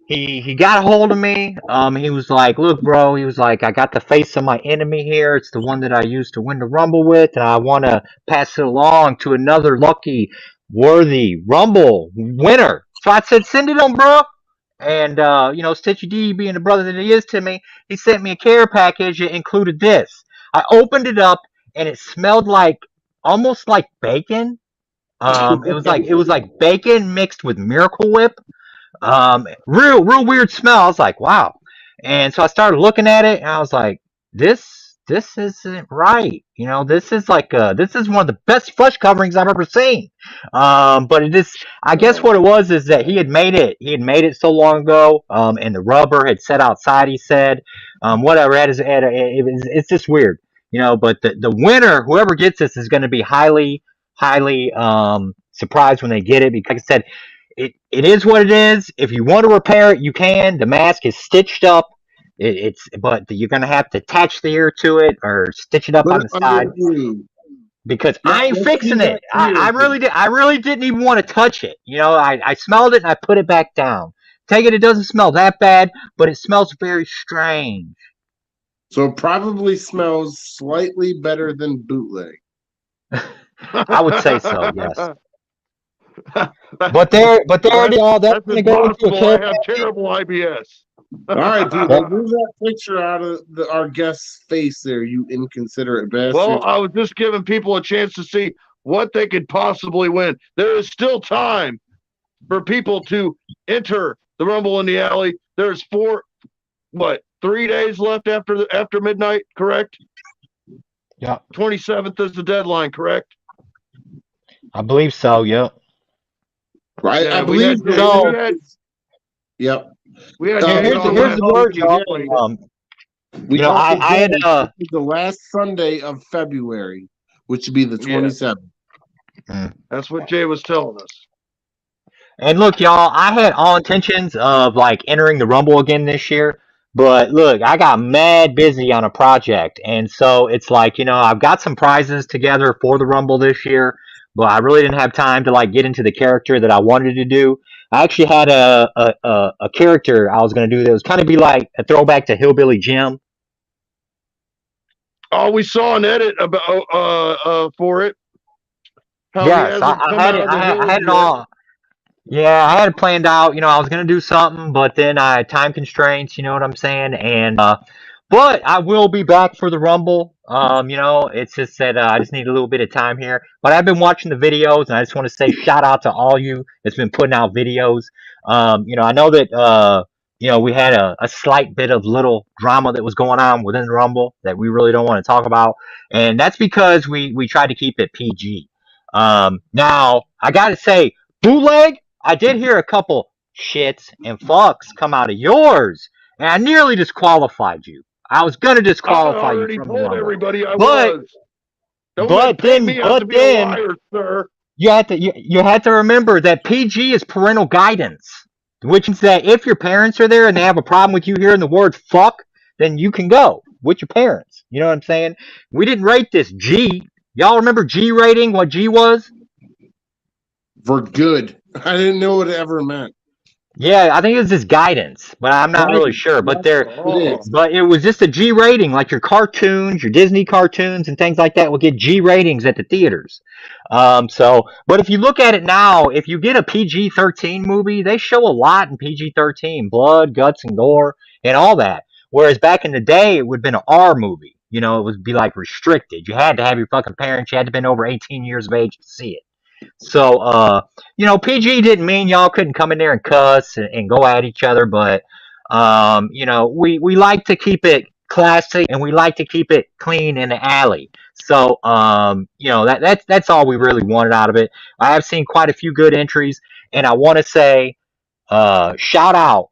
he got a hold of me. He was like, "Look, bro," he was like, "I got the face of my enemy here. It's the one that I used to win the Rumble with, and I want to pass it along to another lucky, worthy Rumble winner." So I said, "Send it on, bro." And Stitchy D, being the brother that he is to me, he sent me a care package that included this. I opened it up, and it smelled almost like bacon. It was like bacon mixed with Miracle Whip. Real weird smell. I was like, wow. And so I started looking at it, and I was like, this isn't right. This is this is one of the best flesh coverings I've ever seen. But it is. I guess what it was is that he had made it. He had made it so long ago. And the rubber had set outside. He said, what I read is it's just weird. But the winner, whoever gets this, is going to be highly surprised when they get it, because, like I said, it is what it is. If you want to repair it, you can. The mask is stitched up. But you're gonna have to attach the ear to it or stitch it up on the side, because I ain't fixing it. I really didn't even want to touch it. I smelled it and I put it back down. Take it doesn't smell that bad, but it smells very strange. So it probably smells slightly better than bootleg. I would say so, yes. But there, y'all. That's gonna go into a I have terrible IBS. All right, dude. Move that picture out of our guest's face there, you inconsiderate bastard. Well, I was just giving people a chance to see what they could possibly win. There is still time for people to enter the Rumble in the Alley. There's 3 days left after midnight, correct? Yeah. 27th is the deadline, correct? I believe so. Yep. Right. Yeah, I believe so. Yep. We had here's the word, y'all. I had the last Sunday of February, which would be the 27th. That's what Jay was telling us. And look, y'all, I had all intentions of entering the Rumble again this year, but look, I got mad busy on a project, and so it's I've got some prizes together for the Rumble this year, but I really didn't have time to get into the character that I wanted to do. I actually had a character I was going to do that was kind of be like a throwback to Hillbilly Jim. Oh, we saw an edit about for it. Yes, I had it all. Yeah, I had it planned out. I was going to do something, but then I had time constraints, you know what I'm saying? And But I will be back for the Rumble. It's just that I just need a little bit of time here. But I've been watching the videos, and I just want to say shout out to all you that's been putting out videos. I know that we had a slight bit of little drama that was going on within the Rumble that we really don't want to talk about, and that's because we tried to keep it PG. Now I got to say, bootleg. I did hear a couple shits and fucks come out of yours, and I nearly disqualified you. I was gonna I disqualify you already from the told Rumble, everybody I but was. Don't paint me out to be a then liar, sir. you had to remember that PG is parental guidance, which means that if your parents are there and they have a problem with you hearing the word fuck, then you can go with your parents. You know what I'm saying? We didn't rate this G. Y'all remember G rating? What G was? For good. I didn't know what it ever meant. Yeah, I think it was just guidance, but I'm not really Guidance. sure. But That's what it is. but it was just a G rating, like your cartoons, your Disney cartoons, and things like that will get G ratings at the theaters. But if you look at it now, if you get a PG-13 movie, they show a lot in PG-13, blood, guts, and gore, and all that. Whereas back in the day, it would have been an R movie. It would be like restricted. You had to have your fucking parents. You had to have been over 18 years of age to see it. So, PG didn't mean y'all couldn't come in there and cuss and go at each other, but, we like to keep it classy and we like to keep it clean in the alley. So, that's all we really wanted out of it. I have seen quite a few good entries, and I want to say, shout out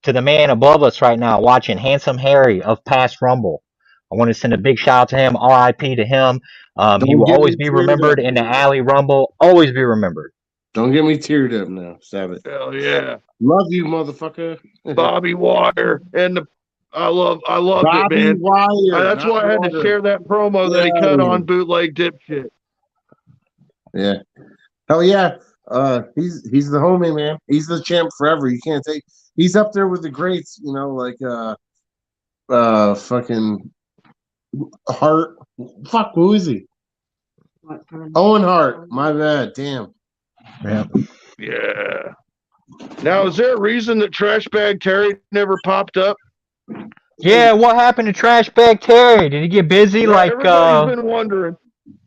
to the man above us right now watching, Handsome Harry of Past Rumble. I want to send a big shout out to him. R.I.P. to him. He Don't will get always me be teared remembered up. in the Alley Rumble. Always be remembered. Don't get me teared up now. Stop it. Hell yeah. Love you, motherfucker. Bobby Wire and I loved it, Bobby man. Wire. That's why I had to share that promo that he cut on Bootleg Dipshit. Yeah. Hell yeah. He's the homie, man. He's the champ forever. You can't take. He's up there with the greats. Like fucking Hart. Fuck, who is he? Owen Hart. My bad. Damn. Yeah. Yeah. Now, is there a reason that Trash Bag Terry never popped up? Yeah, what happened to Trash Bag Terry? Did he get busy? Yeah, Like, everybody's been wondering.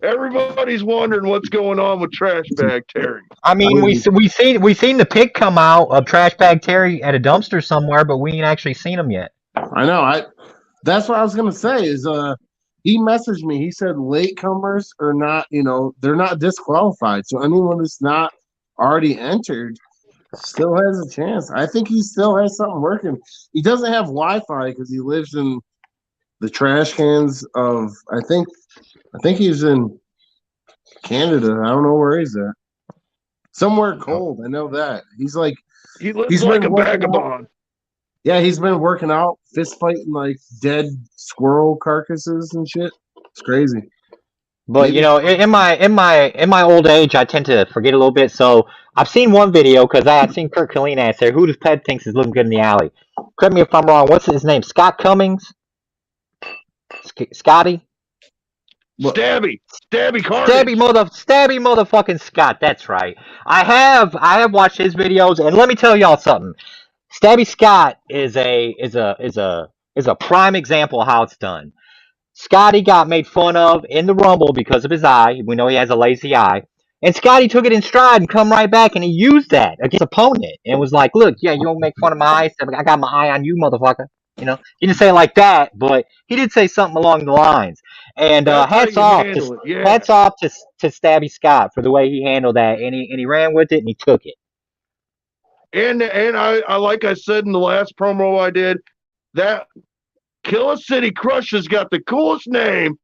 Everybody's wondering what's going on with Trash Bag Terry. I mean, we seen the pic come out of Trash Bag Terry at a dumpster somewhere, but we ain't actually seen him yet. I know. That's what I was gonna say. Is he messaged me. He said latecomers are not. They're not disqualified. So anyone that's not already entered still has a chance. I think he still has something working. He doesn't have Wi-Fi because he lives in the trash cans of. I think he's in Canada. I don't know where he's at. Somewhere cold. I know that. He lives like a vagabond. Yeah, he's been working out, fist fighting like dead squirrel carcasses and shit. It's crazy. But in my old age, I tend to forget a little bit. So I've seen one video because I had seen Kurt Killeen ask there, who does Ped thinks is looking good in the alley? Correct me if I'm wrong. What's his name? Scott Cummings? Scotty? Stabby Carnage. Stabby motherfucking Scott. That's right. I have watched his videos, and let me tell y'all something. Stabby Scott is a prime example of how it's done. Scotty got made fun of in the Rumble because of his eye. We know he has a lazy eye. And Scotty took it in stride and come right back, and he used that against his opponent. And was like, look, yeah, you don't make fun of my eyes. I got my eye on you, motherfucker. He didn't say it like that, but he did say something along the lines. And hats off to Stabby Scott for the way he handled that. And he ran with it, and he took it. And I like I said in the last promo I did, that Killa City Crush has got the coolest name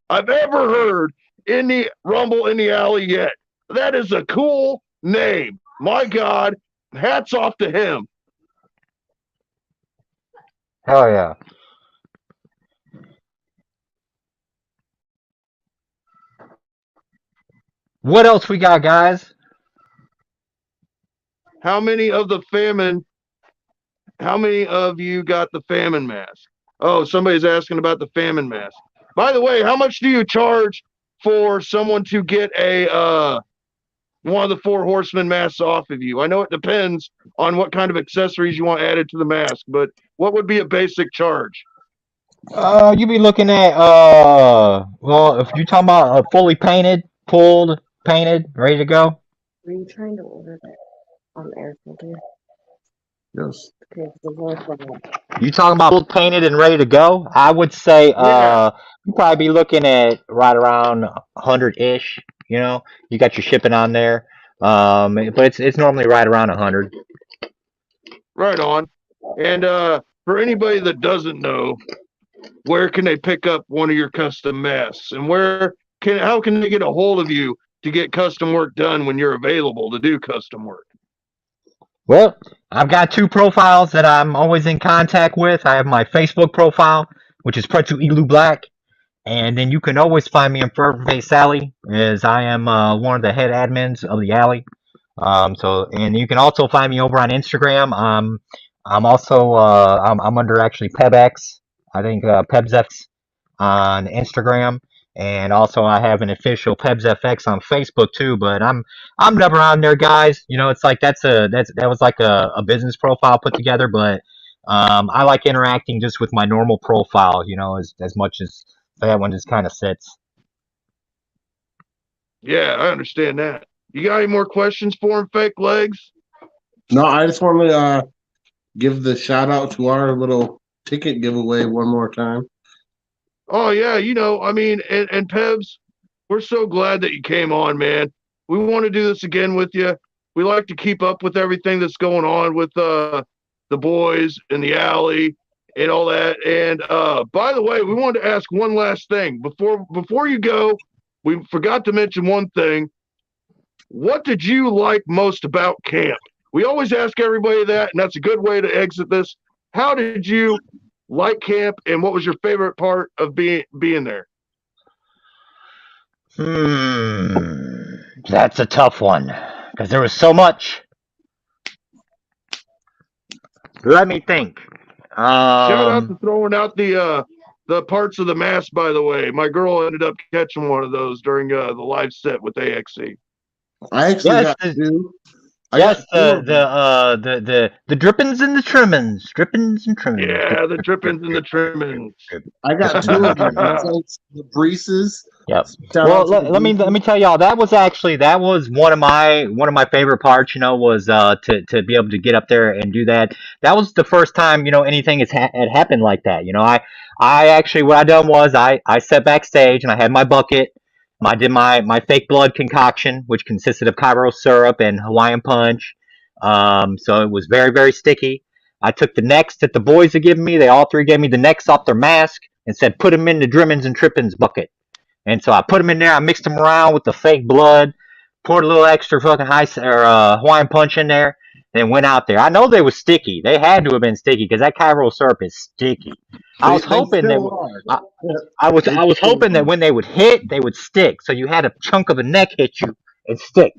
I've ever heard in the Rumble in the Alley yet. That is a cool name. My God, hats off to him. Hell yeah. What else we got, guys? How many of you got the famine mask? Oh, somebody's asking about the famine mask. By the way, how much do you charge for someone to get a one of the 4 horsemen masks off of you? I know it depends on what kind of accessories you want added to the mask, but what would be a basic charge? You be looking at well, if you're talking about fully painted, pulled, painted, ready to go. Were you trying to order that on air filter? Yes. Okay, the voice level. You talking about full painted and ready to go? I would say Yeah, you probably be looking at right around 100-ish. You know, you got your shipping on there, but it's normally right around 100. right on. And for anybody that doesn't know, where can they pick up one of your custom masks, and how can they get a hold of you to get custom work done when you're available to do custom work? Well, I've got two profiles that I'm always in contact with. I have my Facebook profile, which is Pretzel Igloo Black. And then you can always find me in Face Alley, as I am one of the head admins of the alley. And you can also find me over on Instagram. I'm also I'm under actually PebsFX. I think PebsFX on Instagram, and also I have an official PebsFX on Facebook too. But I'm never on there, guys. You know, it's like that was like a business profile put together, but I like interacting just with my normal profile. You know, as much as that one just kind of sits. Yeah, I understand that. You got any more questions for him, Fake Legs? No, I just want to give the shout out to our little ticket giveaway one more time. Oh yeah, I mean, and Pebs, we're so glad that you came on, man. We want to do this again with you. We like to keep up with everything that's going on with the boys in the alley and all that. And by the way, we wanted to ask one last thing before you go. We forgot to mention one thing. What did you like most about camp? We always ask everybody that, and that's a good way to exit this. How did you like camp, and what was your favorite part of being there? That's a tough one because there was so much. Let me think. Shout out Um, to throwing out the parts of the mask. By the way, my girl ended up catching one of those during the live set with AXE. I actually yes, got two. I yes, got two of them. the drippings and the trimmings, drippings and trimmings. Drip, Yeah, the drip, drip, drippings and drip, the drip, drip, trimmings. drip. I got two of them. It's like the Breeses. Yep. Shout Well, out to the let me Breeses. tell y'all that was one of my favorite parts. You know, was to be able to get up there and do that. That was the first time anything had happened like that. I actually what I done was I sat backstage and I had my bucket. I did my fake blood concoction, which consisted of Cairo syrup and Hawaiian punch. So it was very very sticky. I took the necks that the boys had given me. They all three gave me the necks off their mask and said put them in the Drimmins and Trippins bucket. And so I put them in there. I mixed them around with the fake blood, poured a little extra fucking Hawaiian punch in there, and went out there. I know they were sticky. They had to have been sticky because that Cairo syrup is sticky. I was They hoping that still are. I, They I was still hoping that are. when they would hit, they would stick. So you had a chunk of a neck hit you and stick.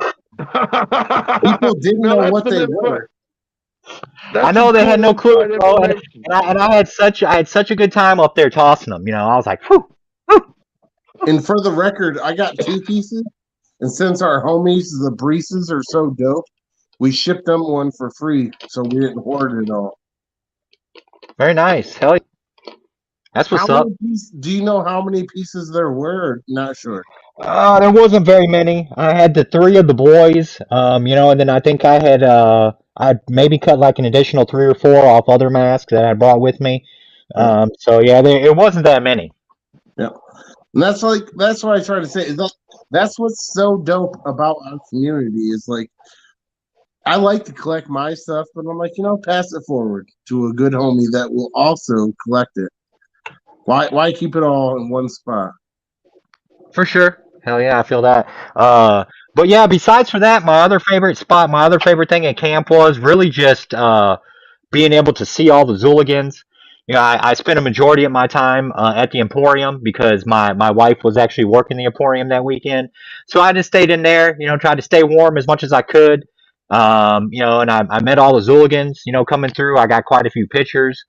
People didn't Now know that's what some they info. were. I That's know some they had cool no clue, inside bro, information. I had such a good time up there tossing them. I was like, whew, whew. And for the record, I got two pieces. And since our homies, the Breeses, are so dope, we shipped them one for free, so we didn't hoard it all. Very nice. Hell, yeah. That's How what's up. many pieces? Do you know how many pieces there were? Not sure. There wasn't very many. I had the three of the boys, and then I think I maybe cut like an additional three or four off other masks that I brought with me. Yeah, So yeah, it wasn't that many. yeah. And that's what I try to say. That's what's so dope about our community is like I like to collect my stuff, but I'm like, pass it forward to a good homie that will also collect it. Why keep it all in one spot? For sure. Hell yeah, I feel that. But yeah, besides for that, my other favorite thing at camp was really just being able to see all the Zooligans. I spent a majority of my time at the Emporium because my wife was actually working the Emporium that weekend. So I just stayed in there, tried to stay warm as much as I could. And I met all the Zooligans, coming through. I got quite a few pictures.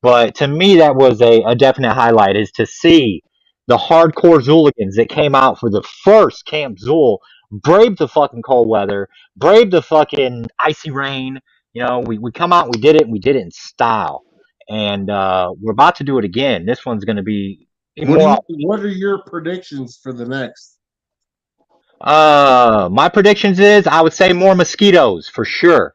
But to me, that was a definite highlight is to see the hardcore Zooligans that came out for the first Camp Zool brave the fucking cold weather, brave the fucking icy rain. We come out, we did it in style. and we're about to do it again. This one's going to be What are your predictions for the next? My predictions is I would say more mosquitoes for sure.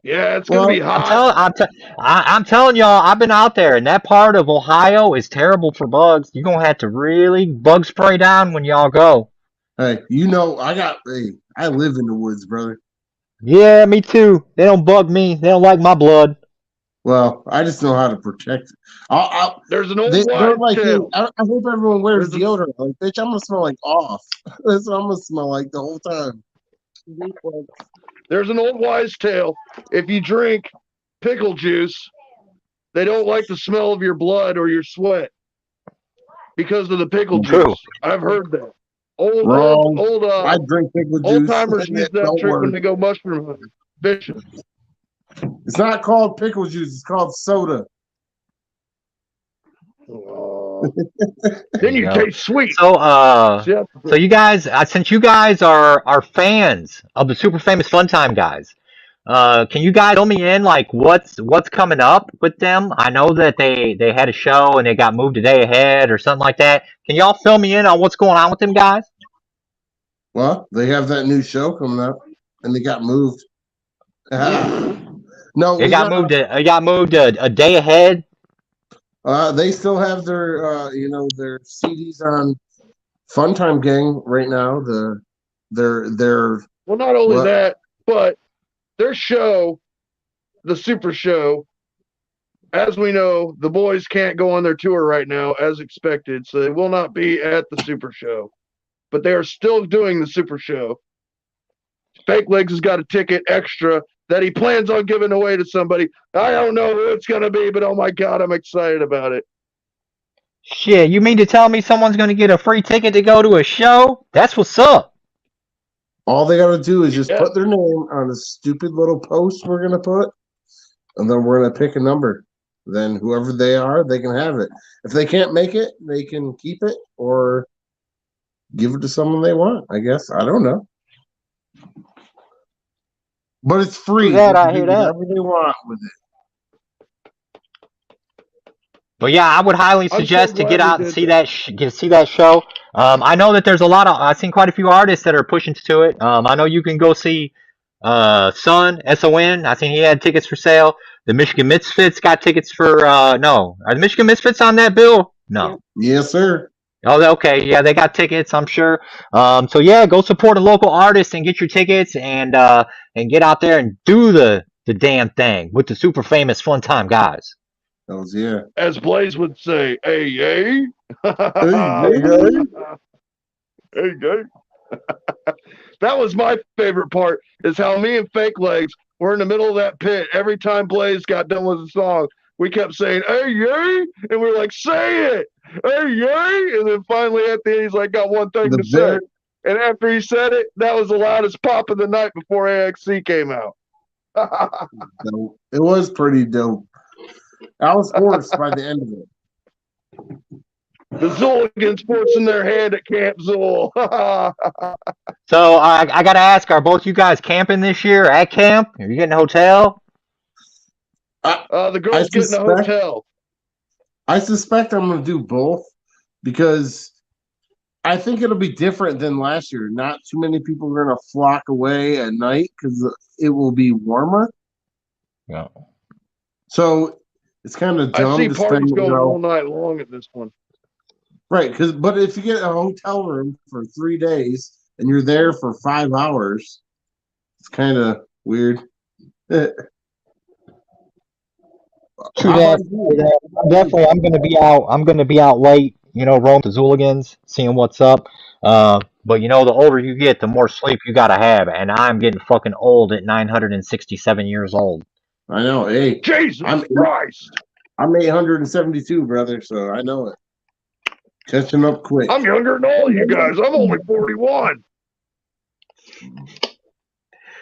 Yeah, it's gonna be hot. I'm telling y'all, I've been out there, and that part of Ohio is terrible for bugs. You're gonna have to really bug spray down when y'all go. Hey, I live in the woods, brother. Yeah, me too. They don't bug me. They don't like my blood. Well, I just know how to protect it. There's an old They're wives' like, tale. I hope everyone wears deodorant. Like, bitch, I'm gonna smell like off. That's what I'm gonna smell like the whole time. There's an old wives' tale. If you drink pickle juice, they don't like the smell of your blood or your sweat because of the pickle True. juice. I've heard that. Wrong. Old I drink pickle juice. old timers use that Don't trick work. when they go mushroom hunting, fishing. It's not called pickle juice. It's called soda. Then you taste sweet. So you guys, since you guys are fans of the Super Famous Fun Time guys, can you guys fill me in like what's coming up with them? I know that they had a show and they got moved a day ahead or something like that. Can y'all fill me in on what's going on with them guys? Well, they have that new show coming up, and they got moved. No, It got moved. It got moved a day ahead. They still have their their CDs on Funtime Gang right now. Their Well, not only that, but their show, the Super Show, as we know, the boys can't go on their tour right now as expected, so they will not be at the Super Show. But they are still doing the Super Show. Fake Legs has got a ticket extra that he plans on giving away to somebody. I don't know who it's going to be, but oh my God, I'm excited about it. Shit, you mean to tell me someone's going to get a free ticket to go to a show? That's what's up. All they got to do is just put their name on a stupid little post we're going to put, and then we're going to pick a number. Then whoever they are, they can have it. If they can't make it, they can keep it or give it to someone they want, I guess. I don't know. But it's free. They can do whatever they want with it. But yeah, I would highly suggest to get out and see that show. I know that there's a lot of I've seen quite a few artists that are pushing to it. I know you can go see Son SON. I seen he had tickets for sale. The Michigan Misfits got tickets for no. Are the Michigan Misfits on that bill? No. Yes, sir. Oh, okay. Yeah, they got tickets, I'm sure. So yeah, go support a local artist and get your tickets and get out there and do the damn thing with the Super Famous Fun Time guys. Yeah. As Blaze would say, hey, yay. Hey, yay. Hey, yay. That was my favorite part, is how me and Fake Legs were in the middle of that pit. Every time Blaze got done with the song, we kept saying, hey, yay. And we were like, say it. Hey, yay. And then finally at the end, he's like, got one thing to say. And after he said it, that was the loudest pop of the night before AXC came out. It was pretty dope. I was hoarse by the end of it. The Zooligans forcing their hand at Camp Zool. So I got to ask, are both you guys camping this year at camp? Are you getting a hotel? The girls getting a hotel. I suspect I'm going to do both because I think it'll be different than last year. Not too many people are going to flock away at night because it will be warmer. Yeah. So it's kind of dumb. I see parties going all night long at this one. Right, but if you get a hotel room for 3 days and you're there for 5 hours, it's kind of weird. True that. Definitely, I'm going to be out. I'm going to be out late. Roaming the Zooligans, seeing what's up. But the older you get, the more sleep you got to have, and I'm getting fucking old at 967 years old. I know. Hey, Jesus Christ! I'm 872, brother, so I know it. Catching up quick. I'm younger than all you guys. I'm only 41.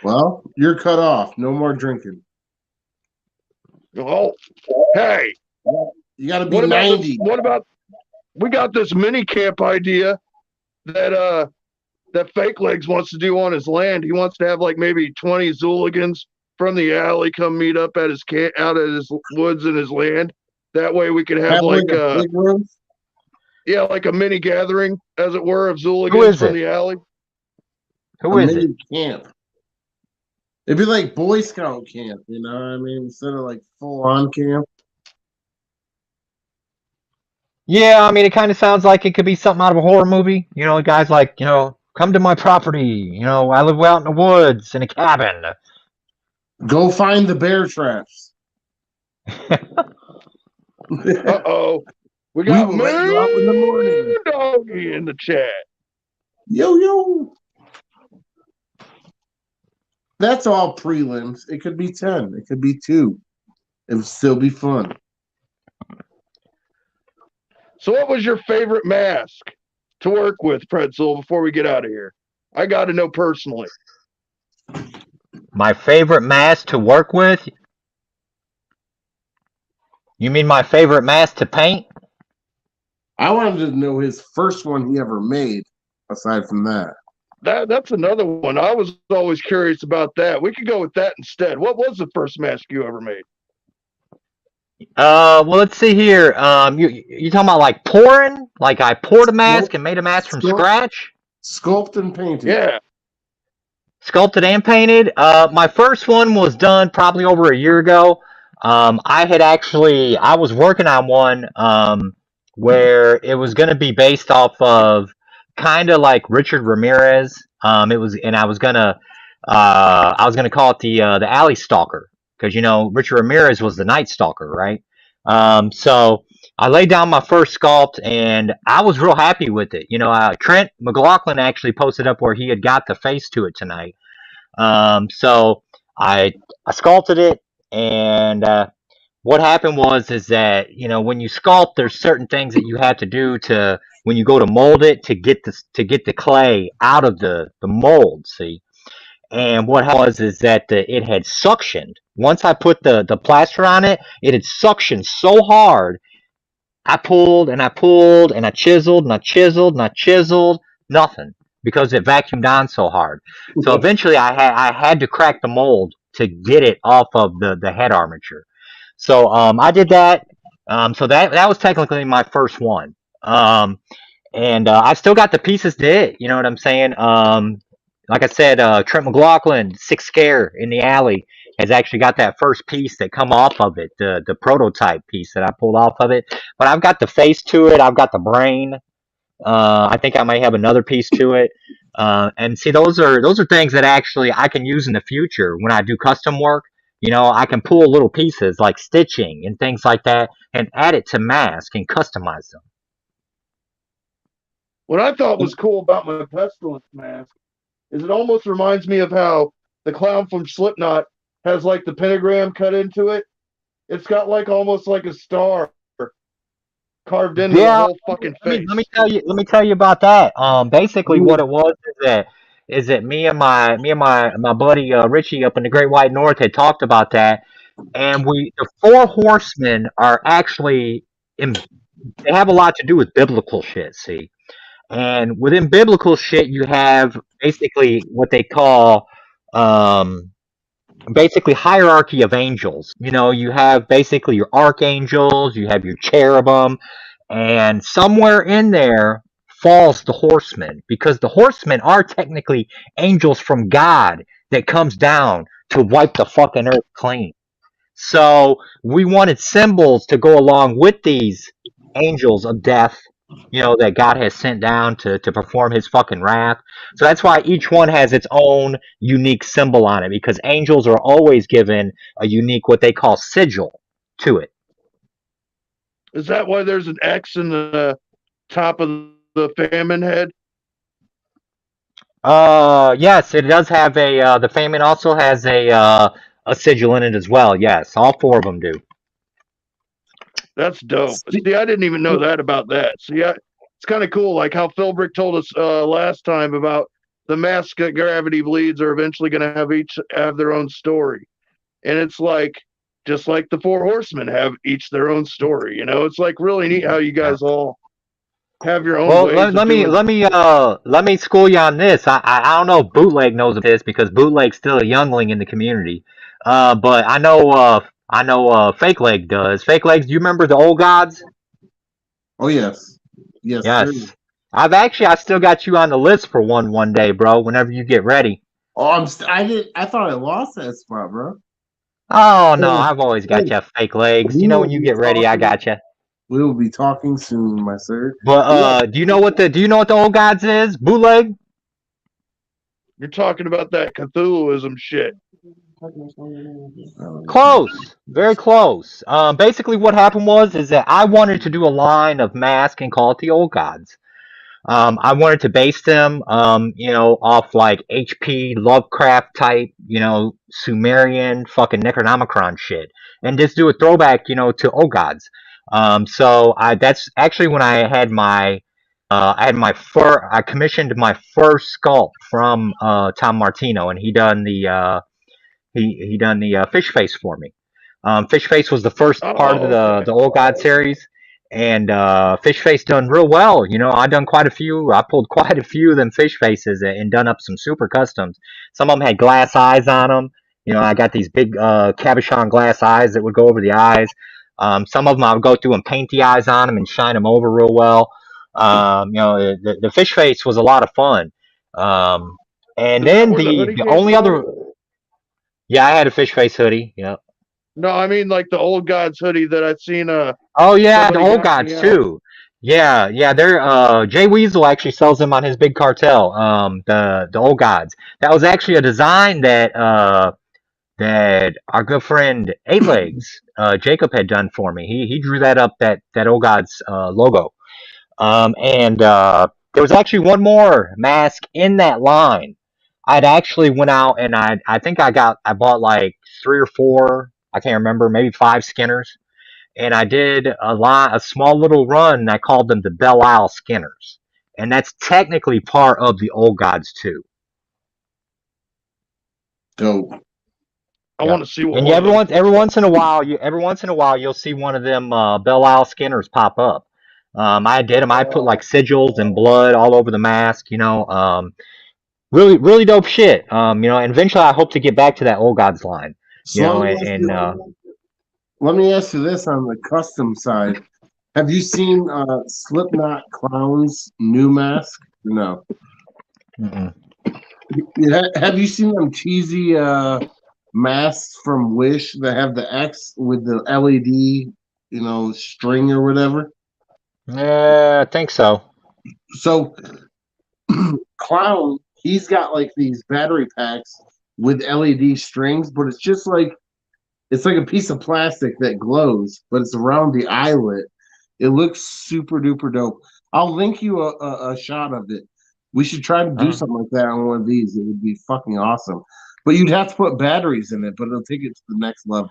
Well, you're cut off. No more drinking. Oh, hey. You got to be 90. What about we got this mini camp idea that Fake Legs wants to do on his land. He wants to have like maybe 20 Zooligans from the alley come meet up at his camp, out at his woods and his land. That way we could have like a big room. Yeah, like a mini gathering, as it were, of Who Zooligans is from it? the alley. Who A is it? mini camp. It'd be like Boy Scout camp, you know what I mean? Instead of like full on camp. Yeah, I mean, it kind of sounds like it could be something out of a horror movie. You know, guys like, come to my property. I live out in the woods in a cabin. Go find the bear traps. Uh-oh. We We got will let you up in the morning. Moon Doggy in the chat. Yo. That's all prelims. It could be 10. It could be 2. It would still be fun. So what was your favorite mask to work with, Pretzel, before we get out of here? I got to know personally. My favorite mask to work with? You mean my favorite mask to paint? I wanted to know his first one he ever made, aside from that. That's another one. I was always curious about that. We could go with that instead. What was the first mask you ever made? Well, let's see here. You talking about like pouring? Like I poured a mask and made a mask from scratch? Sculpt and painted. Yeah. Sculpted and painted. My first one was done probably over a year ago. I was working on one where it was going to be based off of kind of like Richard Ramirez. I was gonna call it the Alley Stalker because Richard Ramirez was the Night Stalker, right? So I laid down my first sculpt and I was real happy with it. Trent McLaughlin actually posted up where he had got the face to it tonight. So I sculpted it, and what happened is that when you sculpt, there's certain things that you have to do to when you go to mold it to get the clay out of the mold. See, and what happened is that it had suctioned. Once I put the plaster on it, it had suctioned so hard. I pulled and I pulled and I chiseled and I chiseled and I chiseled. Nothing because it vacuumed on so hard. So eventually I had to crack the mold to get it off of the head armature. So I did that. So that was technically my first one. And I still got the pieces to it. You know what I'm saying? Like I said, Trent McLaughlin, Six Scare in the alley, has actually got that first piece that come off of it, the prototype piece that I pulled off of it. But I've got the face to it. I've got the brain. I think I might have another piece to it. And see, those are things that actually I can use in the future when I do custom work. I can pull little pieces like stitching and things like that and add it to mask and customize them. What I thought was cool about my pestilence mask is it almost reminds me of how the clown from Slipknot has like the pentagram cut into it. It's got like almost like a star carved into the whole fucking face. Let me tell you about that. Basically, what it was is that me and my buddy Richie up in the Great White North had talked about that, and the four horsemen are actually they have a lot to do with biblical shit. See, and within biblical shit, you have basically what they call basically hierarchy of angels. You have basically your archangels, you have your cherubim, and somewhere in there falls the horsemen because the horsemen are technically angels from God that comes down to wipe the fucking earth clean. So we wanted symbols to go along with these angels of death, that God has sent down to perform his fucking wrath. So that's why each one has its own unique symbol on it because angels are always given a unique, what they call sigil to it. Is that why there's an X in the top of the famine head? Yes, it does have the famine also has a sigil in it as well. Yes, all four of them do. That's dope. See, I didn't even know that about that. See, it's kind of cool, like how Philbrick told us last time about the masks that Gravity Bleeds are eventually going to have each have their own story, and it's like just like the Four Horsemen have each their own story. It's like really neat how you guys all have your own. Well, ways let me school you on this. I don't know if Bootleg knows of this because Bootleg's still a youngling in the community. But I know Fake Leg does. Fake Legs, do you remember the old gods? Oh yes, yes sir. Yes. I still got you on the list for one day, bro. Whenever you get ready. Oh, I thought I lost that spot, bro. Oh no, Hey, I've always got hey, you, Fake Legs. we You know will when you be get ready, I talking. got you. We will be talking soon, my sir. But Yeah. do you know what the old gods is? Bootleg? You're talking about that Cthulhuism shit. Close, very close. Basically, what happened is that I wanted to do a line of mask and call it the old gods. I wanted to base them, off like HP Lovecraft type, Sumerian fucking Necronomicon shit, and just do a throwback, to old gods. So that's actually when I commissioned my first sculpt from Tom Martino, and he done the fish face for me. Fish face was the first part of Oh, the okay. the old god series, and fish face done real well. I done quite a few. I pulled quite a few of them fish faces and done up some super customs. Some of them had glass eyes on them. I got these big cabochon glass eyes that would go over the eyes. Some of them I would go through and paint the eyes on them and shine them over real well. The fish face was a lot of fun. And Is that then where the the hoodie the came only from? other, yeah, I had a fish face hoodie. Yeah. No, I mean like the old gods hoodie that I've seen Oh yeah, the somebody old got me gods out. too. Yeah, yeah. They're Jay Weasel actually sells them on his big cartel. The old gods. That was actually a design that our good friend Eight Legs Jacob had done for me. He drew that up, that old gods logo. And there was actually one more mask in that line. I'd actually went out and I think I bought like three or four. I can't remember, maybe five Skinners, and I did a small little run. I called them the Belle Isle Skinners, and that's technically part of the Old Gods too. Dope. I Yeah, want to see what and one of those looks like. every once in a while, you'll see one of them Belle Isle Skinners pop up. I did them. I put like sigils and blood all over the mask. Really, really dope shit. And eventually I hope to get back to that Old Gods line. So let me ask you this on the custom side. Have you seen Slipknot Clown's new mask? No. Mm-mm. Have you seen them cheesy masks from Wish that have the X with the LED, string or whatever? Yeah, I think so. So Clown, he's got like these battery packs with LED strings, but it's like a piece of plastic that glows, but it's around the eyelet. It looks super duper dope. I'll link you a shot of it. We should try to do Uh, something like that on one of these. It would be fucking awesome. But you'd have to put batteries in it, but it'll take it to the next level.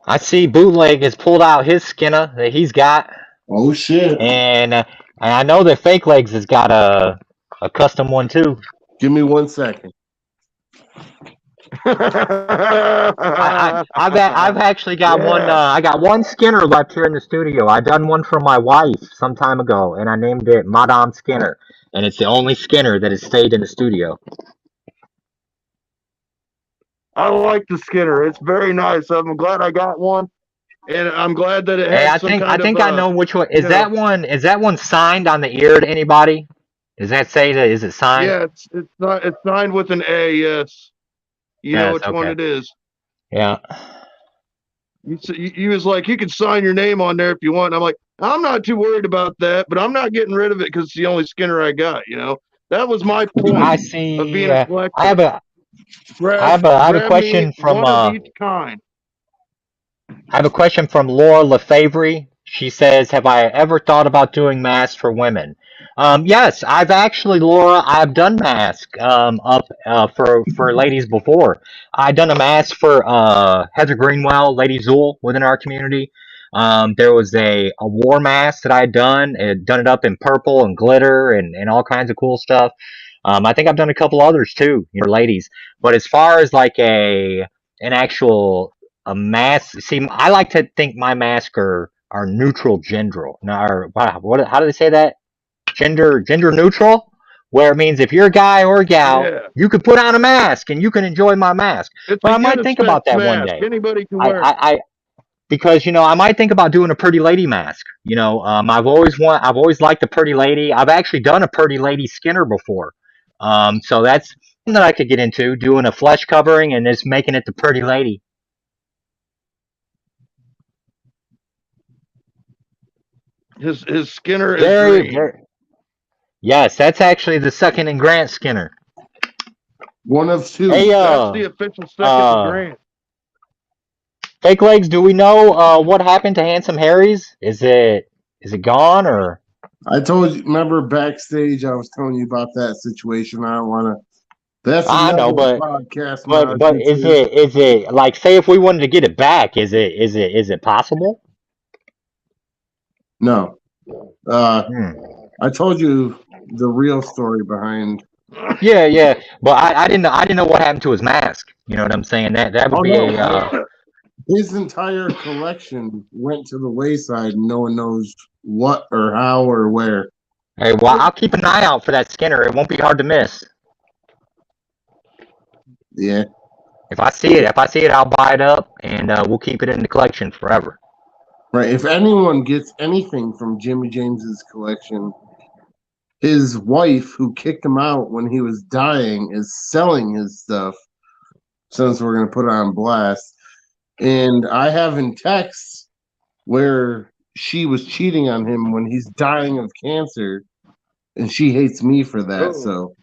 I see Bootleg has pulled out his Skinner that he's got, Oh shit. and I know that Fake Legs has got a custom one too. Give me 1 second. I've actually got one. Yeah. I got one Skinner left here in the studio. I done one for my wife some time ago, and I named it Madame Skinner, and it's the only Skinner that has stayed in the studio. I like the Skinner. It's very nice. I'm glad I got one, and I'm glad that it Hey, had I some think I kind of think I know which one is you know, that one. Is that one signed on the ear to anybody? Does that say that? Is it signed? yeah, it's signed with an A. Yes, you know Yes. which one Okay. it is. Yeah. You was like, you can sign your name on there if you want. I'm like, I'm not too worried about that, but I'm not getting rid of it because it's the only Skinner I got. That was my point I of see. being a I collector. have a Grab I have a grab me question from one of each kind. I have a question from Laura Lefevre. She says, "Have I ever thought about doing masks for women?" Yes, I've actually, Laura. I've done masks up for ladies before. I done a mask for Heather Greenwell, Lady Zool, within our community. There was a war mask that I had done it up in purple and glitter and all kinds of cool stuff. I think I've done a couple others too, for ladies. But as far as like an actual a mask. See, I like to think my masks are neutral gender. No, or wow, what? How do they say that? Gender neutral. where it means if you're a guy or a gal, Yeah, you could put on a mask and you can enjoy my mask. it's But a I might think unisex about that one mask. day. Anybody can I, wear it. I, I because I might think about doing a pretty lady mask. I've always liked a pretty lady. I've actually done a pretty lady Skinner before. So that's something that I could get into, doing a flesh covering and just making it the pretty lady. His Skinner is Very, green. very. Yes, that's actually the second in Grant Skinner. One of two. Hey, That's the official second to uh, Grant. Fake Legs, do we know what happened to Handsome Harry's? Is it gone or? I told you, remember backstage, I was telling you about that situation. I don't want to. That's I know, another but podcast, but Maj. is it like, say if we wanted to get it back, is it possible? No. Uh, Hmm. I told you the real story behind. Yeah, yeah, but I didn't know what happened to his mask. You know what I'm saying? That would Oh be no, a his entire collection went to the wayside. And no one knows what or how or where. hey. Well, I'll keep an eye out for that Skinner. It won't be hard to miss. Yeah. If I see it, I'll buy it up and we'll keep it in the collection forever. Right. If anyone gets anything from Jimmy James's collection, his wife, who kicked him out when he was dying, is selling his stuff. Since we're gonna put it on blast, and I have in texts where she was cheating on him when he's dying of cancer, and she hates me for that. Oh, So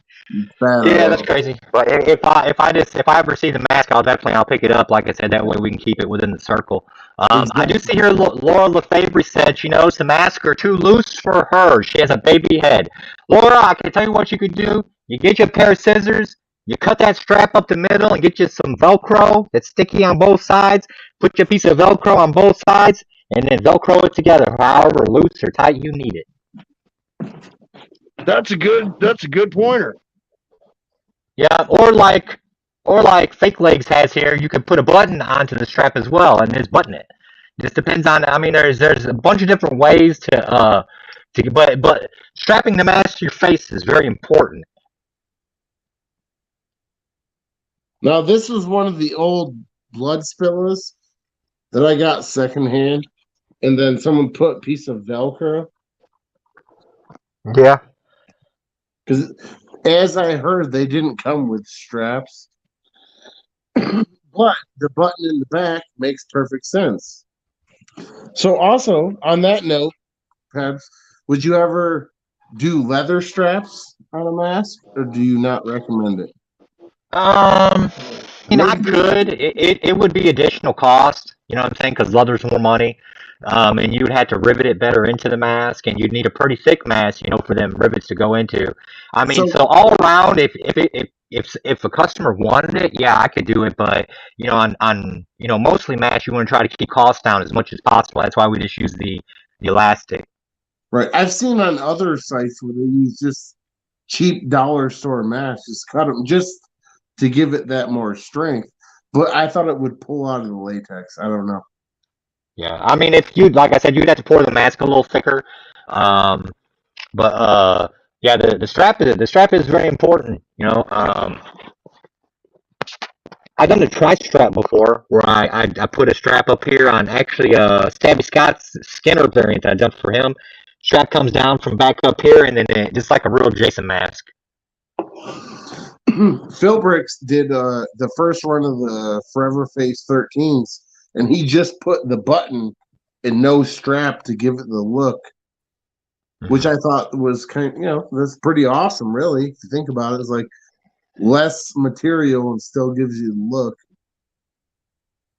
bad Yeah, that's already. crazy. But if I ever see the mask, I'll pick it up. Like I said, that way we can keep it within the circle. I do see Exactly. here Laura Lefebvre said she knows the masks are too loose for her. She has a baby head. Laura, I can tell you what you could do. You get you a pair of scissors, you cut that strap up the middle, and get you some Velcro that's sticky on both sides. Put your piece of Velcro on both sides, and then Velcro it together, however loose or tight you need it. that's a good pointer. Yeah, or like Fake Legs has here, you could put a button onto the strap as well and just button it. Just depends on. I mean, there's a bunch of different ways but strapping the mask to your face is very important. Now this was one of the old blood spillers that I got secondhand, and then someone put a piece of Velcro Yeah. because, as I heard, they didn't come with straps, but the button in the back makes perfect sense. So, also on that note, Pebs, would you ever do leather straps on a mask, or do you not recommend it? Um, What I do you think? could. It would be additional cost. You know what I'm saying? Because leather's more money. And you'd have to rivet it better into the mask, and you'd need a pretty thick mask, for them rivets to go into. I mean, So, so all around, if a customer wanted it, yeah, I could do it. But on mostly masks, you want to try to keep costs down as much as possible. That's why we just use the elastic. right, I've seen on other sites where they use just cheap dollar store masks, just cut them just to give it that more strength. But I thought it would pull out of the latex. I don't know. Yeah, I mean, if you like I said, you'd have to pour the mask a little thicker. Um, but yeah, the strap is very important. I've done a tri-strap before, where I put a strap up here on actually Stabby Scott's Skinner variant that I done for him. Strap comes down from back up here, and then just like a real Jason mask. Phil Bricks did the first run of the Forever Face 13s, and he just put the button and no strap to give it the look, which I thought was that's pretty awesome, really. If you think about it, it's like less material and still gives you the look,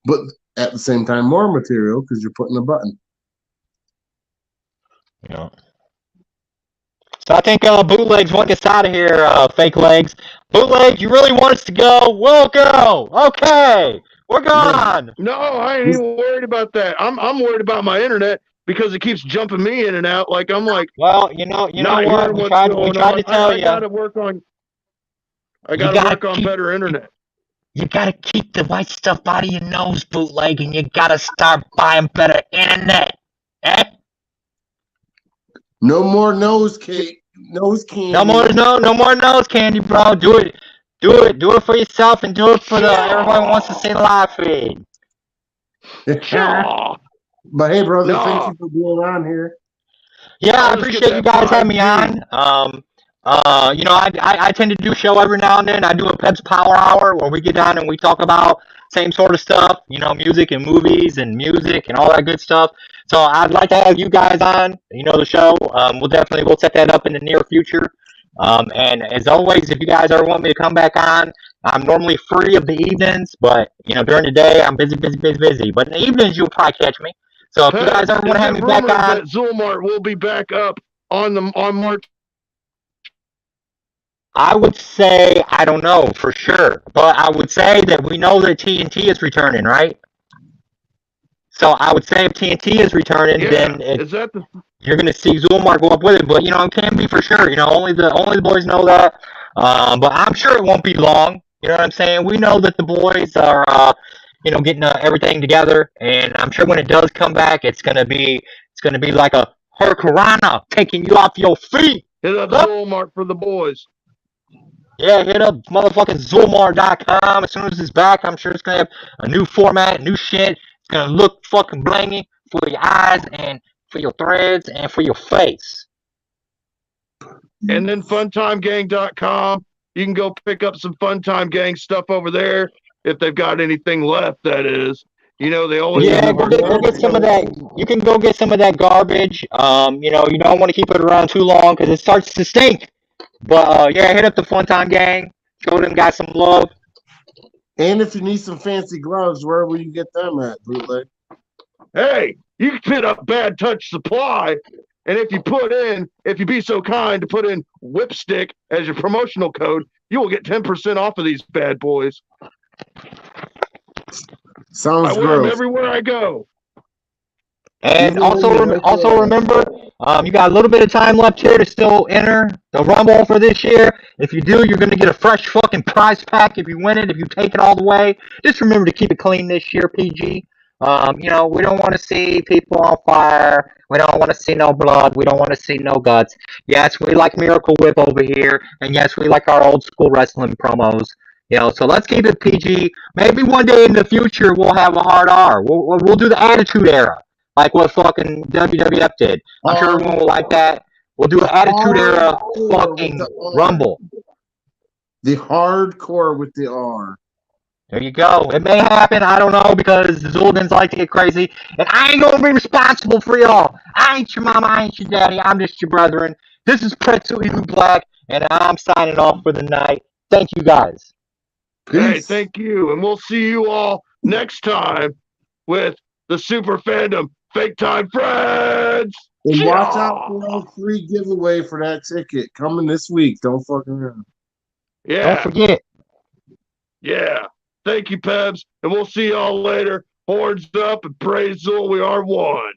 but at the same time, more material because you're putting a button. You know. So I think Bootlegs want us out of here. Fake Legs, Bootlegs, you really want us to go? We'll go. Okay, we're gone. No, I ain't even worried about that. I'm worried about my internet because it keeps jumping me in and out. Like I'm like Well, you know not what? hearing We what's tried. We going tried on. to tell I you. gotta work on. I You gotta gotta work on keep. better internet. You gotta keep the white stuff out of your nose, Bootleg, and you gotta start buying better internet. Eh? No more nose cake. nose candy. No more nose candy, bro. Do it for yourself and do it for the everyone wants to see the live feed. Shaw. But hey, brother, No. thank you for being on here. Yeah, I I'll just get appreciate you that guys having me 5G. on. You know, I tend to do a show every now and then. I do a Pebs Power Hour where we get on and we talk about same sort of stuff, you know, music and movies and music and all that good stuff. So I'd like to have you guys on, you know, the show. We'll set that up in the near future. And as always, if you guys ever want me to come back on, I'm normally free of the evenings, but you know, during the day I'm busy. But in the evenings you'll probably catch me. So if you guys Pebs, ever want is to have it me back rumored on, that Zulmart will be back up on March? I would say I don't know for sure, but I would say that we know that TNT is returning, right? So I would say if TNT is returning, Yeah. then Is that the you're going to see Zulmar go up with it. But you know, it can't be for sure. You know, only the boys know that. But I'm sure it won't be long. You know what I'm saying? We know that the boys are, you know, getting everything together, and I'm sure when it does come back, it's gonna be like a hurricanrana taking you off your feet. hit up Huh? Zulmart for the boys? Yeah, hit up motherfucking Zulmar.com. As soon as it's back, I'm sure it's gonna have a new format, new shit. It's gonna look fucking blangy for your eyes and for your threads and for your face. And then funtimegang.com. You can go pick up some Funtime Gang stuff over there if they've got anything left, that is. You know, they always Yeah, have go get some of that. You can go get some of that garbage. You know, you don't want to keep it around too long because it starts to stink. But yeah, hit up the Funtime Gang. Show them guys some love. And if you need some fancy gloves, where will you get them at, Bootleg? Hey, you can hit up Bad Touch Supply. And if you be so kind to put in Whipstick as your promotional code, you will get 10% off of these bad boys. Sounds I wear them gross. everywhere I go. And Even when you don't also feel remember, you got a little bit of time left here to still enter the Rumble for this year. If you do, you're going to get a fresh fucking prize pack if you win it, if you take it all the way. Just remember to keep it clean this year, PG. You know, we don't want to see people on fire. We don't want to see no blood. We don't want to see no guts. Yes, we like Miracle Whip over here. And yes, we like our old school wrestling promos. You know, so let's keep it PG. Maybe one day in the future we'll have a hard R. We'll do the Attitude Era like what fucking WWF did. I'm sure everyone will like that. We'll do an Attitude Era fucking Rumble. The hardcore with the R. There you go. It may happen. I don't know because the Zulgans like to get crazy. And I ain't going to be responsible for y'all. I ain't your mama. I ain't your daddy. I'm just your brethren. This is Pretzel Elu Black, and I'm signing off for the night. Thank you guys. Peace. Hey, thank you. And we'll see you all next time with the Super Fandom Fake Time Friends. And watch out for our free giveaway for that ticket coming this week. Don't fuck around. Yeah. Don't forget. Yeah. Thank you, Pebs. And we'll see y'all later. Horns up and praise Zul. We are one.